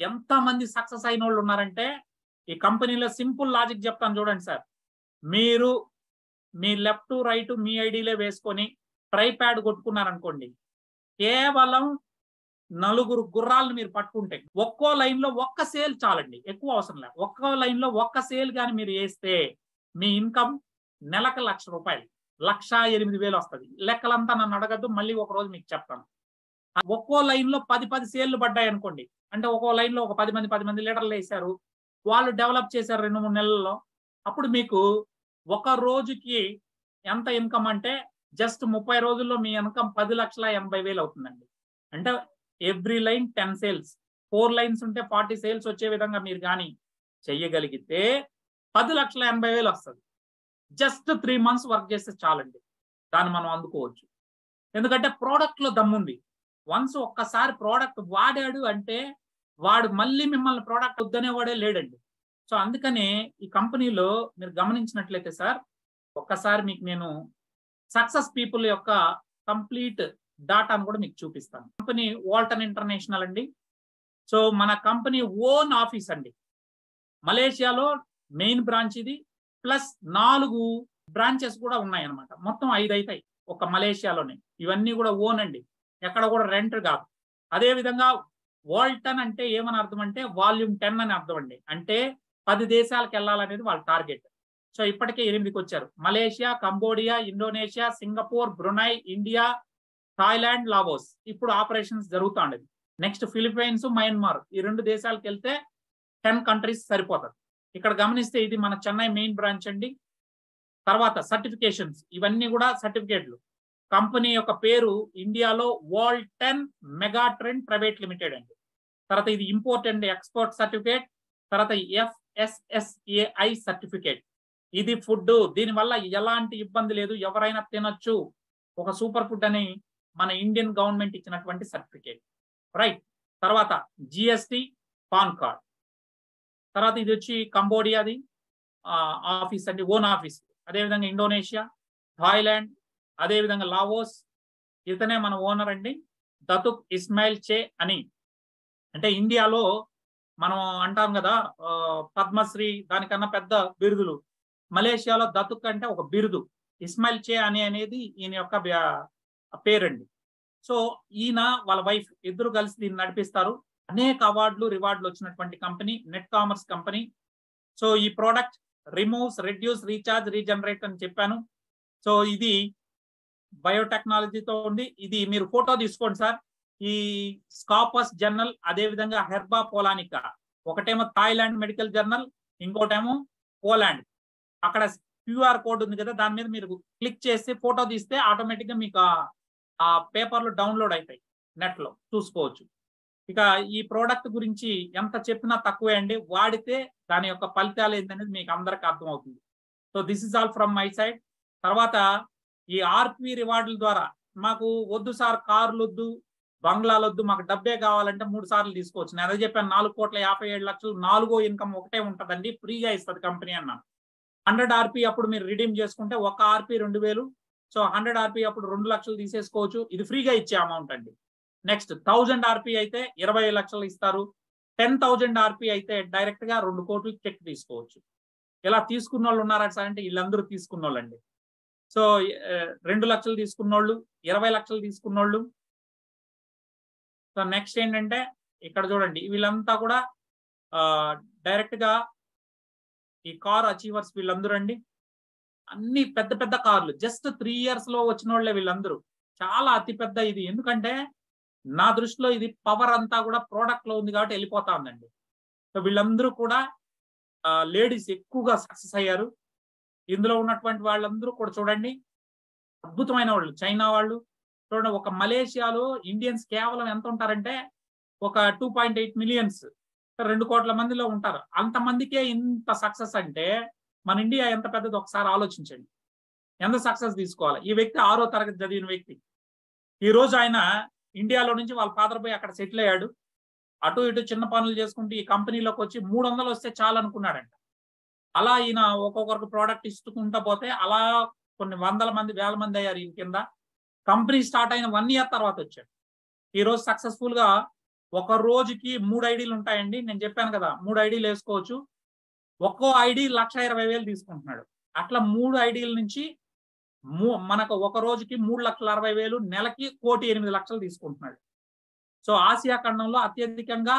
ఎంత మంది సక్సెస్ అయిన వాళ్ళు ఉన్నారంటే ఈ కంపెనీలో. సింపుల్ లాజిక్ చెప్తాను చూడండి సార్. మీరు మీ లెఫ్ట్ రైట్ మీ ఐడీలే వేసుకొని ట్రై ప్యాడ్ కొట్టుకున్నారనుకోండి, కేవలం 4 గుర్రాలను మీరు పట్టుకుంటే ఒక్కో లైన్ లో ఒక్క సేల్ చాలండి, ఎక్కువ అవసరం లేదు. ఒక్కో లైన్ లో ఒక్క సేల్ కానీ మీరు వేస్తే మీ ఇన్కమ్ నెలకు ₹1,00,000, 1,08,000 వస్తుంది. లెక్కలంతా నన్ను అడగద్దు, మళ్ళీ ఒక రోజు మీకు చెప్తాను. ఒక్కో లైన్ లో 10 సేళ్లు పడ్డాయి అనుకోండి, అంటే ఒక్కో లైన్ లో ఒక 10 మంది లీడర్లు వేశారు, వాళ్ళు డెవలప్ చేశారు 2-3 నెలల్లో. అప్పుడు మీకు ఒక రోజుకి ఎంత ఇన్కమ్ అంటే జస్ట్ 30 రోజుల్లో మీ ఇన్కమ్ 10,80,000 అవుతుందండి. అంటే ఎవ్రీ లైన్ 10 సేల్స్, 4 లైన్స్ ఉంటే 40 సేల్స్ వచ్చే విధంగా మీరు కానీ చెయ్యగలిగితే 10,80,000 వస్తుంది. జస్ట్ 3 months వర్క్ చేస్తే చాలండి, దాన్ని మనం అందుకోవచ్చు. ఎందుకంటే ప్రోడక్ట్ లో దమ్ముంది. వన్స్ ఒక్కసారి ప్రోడక్ట్ వాడాడు అంటే వాడు మళ్ళీ మిమ్మల్ని ప్రోడక్ట్ వద్దనేవాడే లేడండి. సో అందుకనే ఈ కంపెనీలో మీరు గమనించినట్లయితే సార్, ఒక్కసారి మీకు నేను సక్సెస్ పీపుల్ యొక్క కంప్లీట్ డాటాను కూడా మీకు చూపిస్తాను. కంపెనీ వాల్టన్ ఇంటర్నేషనల్ అండి. సో మన కంపెనీ ఓన్ ఆఫీస్ అండి. మలేషియాలో మెయిన్ బ్రాంచ్ ఇది, ప్లస్ 4 బ్రాంచెస్ కూడా ఉన్నాయి అనమాట. మొత్తం 5 అవుతాయి ఒక మలేషియాలోనే. ఇవన్నీ కూడా ఓన్ అండి, ఎక్కడ కూడా రెంట్ కాదు. అదే విధంగా వాల్టన్ అంటే ఏమని అర్థం అంటే వాల్యూమ్ 10 అని అర్థం అండి. అంటే 10 దేశాలకు వెళ్ళాలనేది వాళ్ళ టార్గెట్. సో ఇప్పటికే 8కి వచ్చారు. Malaysia, Cambodia, Indonesia, Singapore, Brunei, India, Thailand, Laos ఇప్పుడు ఆపరేషన్స్ జరుగుతూ ఉండేది. నెక్స్ట్ ఫిలిప్పైన్స్, మయన్మార్, ఈ 2 దేశాలకు వెళ్తే 10 కంట్రీస్ సరిపోతుంది. ఇక్కడ గమనిస్తే ఇది మన చెన్నై మెయిన్ బ్రాంచ్ అండి. తర్వాత సర్టిఫికేషన్స్, ఇవన్నీ కూడా సర్టిఫికేట్లు. కంపెనీ యొక్క పేరు ఇండియాలో వాల్టన్ మెగాట్రెండ్ ప్రైవేట్ లిమిటెడ్ అండి. తర్వాత ఇది ఇంపోర్ట్ అండ్ ఎక్స్పోర్ట్ సర్టిఫికేట్. తర్వాత FSSAI సర్టిఫికేట్. ఇది ఫుడ్, దీనివల్ల ఎలాంటి ఇబ్బంది లేదు, ఎవరైనా తినొచ్చు, ఒక సూపర్ ఫుడ్ అని మన ఇండియన్ గవర్నమెంట్ ఇచ్చినటువంటి సర్టిఫికేట్, రైట్. తర్వాత GST, పాన్ కార్డ్. తర్వాత ఇది వచ్చి కంబోడియాది ఆఫీస్ అండి, ఓన్ ఆఫీస్. అదేవిధంగా ఇండోనేషియా, థాయిలాండ్, అదేవిధంగా లావోస్, ఇతనే మన ఓనర్ అండి, దతుక్ ఇస్మాయిల్ చే అని. అంటే ఇండియాలో మనం అంటాం కదా పద్మశ్రీ, దానికన్నా పెద్ద బిరుదులు. మలేషియాలో దతుక్ అంటే ఒక బిరుదు, ఇస్మాయిల్ చే అనేది ఈయన యొక్క పేరండి. సో ఈయన వాళ్ళ వైఫ్ ఇద్దరు కలిసి దీన్ని నడిపిస్తారు. అనేక అవార్డులు రివార్డులు వచ్చినటువంటి company, net commerce company. So ఈ product removes, reduce, recharge, regenerate అని చెప్పాను. సో ఇది బయోటెక్నాలజీతో ఉంది. ఇది మీరు ఫోటో తీసుకోండి సార్. ఈ స్కాపస్ జర్నల్, అదే విధంగా హెర్బా పోలానికా, ఒకటేమో థాయిలాండ్ మెడికల్ జర్నల్, ఇంకోటేమో పోలాండ్. అక్కడ QR కోడ్ ఉంది కదా, దాని మీద మీరు క్లిక్ చేసి ఫోటో తీస్తే ఆటోమేటిక్ గా మీకు ఆ పేపర్లు డౌన్లోడ్ అవుతాయి, నెట్ లో చూసుకోవచ్చు. ఇక ఈ ప్రోడక్ట్ గురించి ఎంత చెప్పినా తక్కువే అండి, వాడితే దాని యొక్క ఫలితాలు ఏంటనేది మీకు అందరికి అర్థమవుతుంది. So this is all from my side. తర్వాత ఈ ఆర్పి రివార్డుల ద్వారా మాకు వద్దు సార్, కార్లు వద్దు, బంగ్లాలు వద్దు, మాకు డబ్బే కావాలంటే 3 సార్లు తీసుకోవచ్చు. నేను అదే చెప్పాను, 4,57,00,000 4గో ఇన్కమ్ ఒకటే ఉంటుందండి, ఫ్రీగా ఇస్తుంది కంపెనీ అన్నాను. 100 RP అప్పుడు మీరు రిడీమ్ చేసుకుంటే ఒక RP 2,000. సో 100 RP అప్పుడు 2 లక్షలు తీసేసుకోవచ్చు. ఇది ఫ్రీగా ఇచ్చే అమౌంట్ అండి. నెక్స్ట్ 1000 RP అయితే 20 లక్షలు ఇస్తారు. 10,000 RP అయితే డైరెక్ట్ గా 2 కోట్లు చెక్ తీసుకోవచ్చు. ఇలా తీసుకున్న వాళ్ళు ఉన్నారా సార్ అంటే వీళ్ళందరూ తీసుకున్న వాళ్ళండి. సో 2 లక్షలు తీసుకున్నోళ్ళు, 20 లక్షలు తీసుకున్నోళ్ళు. సో నెక్స్ట్ ఏంటంటే ఇక్కడ చూడండి, వీళ్ళంతా కూడా డైరెక్ట్ గా ఈ కార్ అచీవర్స్ వీళ్ళందరూ అండి. అన్ని పెద్ద పెద్ద కార్లు, జస్ట్ 3 years లో వచ్చిన వాళ్ళే వీళ్ళందరూ. చాలా అతిపెద్ద ఇది. ఎందుకంటే నా దృష్టిలో ఇది పవర్ అంతా కూడా ప్రోడక్ట్ లో ఉంది కాబట్టి వెళ్ళిపోతా ఉందండి. సో వీళ్ళందరూ కూడా లేడీస్ ఎక్కువగా సక్సెస్ అయ్యారు. ఇందులో ఉన్నటువంటి వాళ్ళందరూ కూడా చూడండి అద్భుతమైన వాళ్ళు. చైనా వాళ్ళు చూడండి, ఒక మలేషియాలో ఇండియన్స్ కేవలం ఎంత ఉంటారంటే ఒక 2.8 మిలియన్స్, 2 కోట్ల మందిలో ఉంటారు. అంతమందికే ఇంత సక్సెస్ అంటే మన ఇండియా ఎంత పెద్దది ఒకసారి ఆలోచించండి. ఎంత సక్సెస్ తీసుకోవాలి. ఈ వ్యక్తి 6వ తరగతి చదివిన వ్యక్తి. ఈ రోజు ఆయన ఇండియాలో నుంచి వాళ్ళ ఫాదర్ పోయి అక్కడ సెటిల్ అయ్యాడు. అటు ఇటు చిన్న పనులు చేసుకుంటూ ఈ కంపెనీలోకి వచ్చి 300 వస్తే చాలు అనుకున్నాడంట. అలా ఈయన ఒక్కొక్కరికి ప్రోడక్ట్ ఇస్తుకుంటా పోతే అలా కొన్ని వందల మంది, వేల మంది అయ్యారు ఈయన కింద. కంపెనీ స్టార్ట్ అయిన 1 ఇయర్ తర్వాత వచ్చాడు. ఈ రోజు సక్సెస్ఫుల్ గా ఒక రోజుకి 3 ఐడీలు ఉంటాయండి. నేను చెప్పాను కదా, 3 ఐడీలు వేసుకోవచ్చు. ఒక్కో ఐడీ 1,20,000 తీసుకుంటున్నాడు. అట్లా 3 ఐడీల నుంచి మనకు ఒక రోజుకి 3,60,000, నెలకి 1,08,00,000 తీసుకుంటున్నాడు. సో ఆసియా ఖండంలో అత్యధికంగా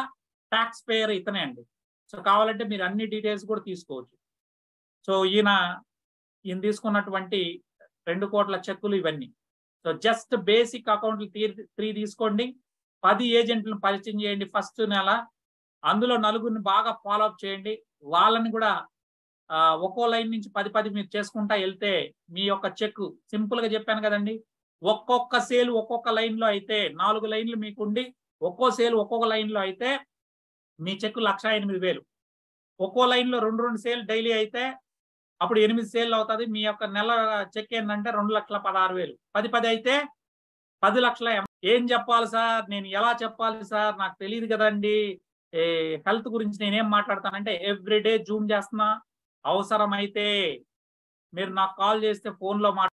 ట్యాక్స్ పేయర్ ఇతనే అండి. సో కావాలంటే మీరు అన్ని డీటెయిల్స్ కూడా తీసుకోవచ్చు. సో ఈయన తీసుకున్నటువంటి 2 కోట్ల చెక్కులు ఇవన్నీ. సో జస్ట్ బేసిక్ అకౌంట్లు 3 తీసుకోండి. 10 ఏజెంట్లను పరిచయం చేయండి ఫస్ట్ నెల. అందులో 4గురిని బాగా ఫాలో అప్ చేయండి. వాళ్ళని కూడా ఒక్కో లైన్ నుంచి 10 మీరు చేసుకుంటా వెళ్తే మీ యొక్క చెక్ సింపుల్ గా చెప్పాను కదండి. ఒక్కొక్క సేల్ ఒక్కొక్క లైన్ లో అయితే 4 లైన్లు మీకుండి ఒక్కో సేల్ ఒక్కొక్క లైన్ లో అయితే మీ చెక్ 1,08,000. ఒక్కో లైన్ లో 2 సేల్ డైలీ అయితే అప్పుడు 8 సేల్ అవుతుంది. మీ యొక్క నెల చెక్ ఏంటంటే 2,16,000. 10 అయితే 10 లక్షల. ఏం చెప్పాలి సార్, నేను ఎలా చెప్పాలి సార్, నాకు తెలియదు కదండి. హెల్త్ గురించి నేనేం మాట్లాడతానంటే ఎవ్రీడే జూమ్ చేస్తున్నా. అవసరమైతే మీరు నాకు కాల్ చేస్తే ఫోన్ లో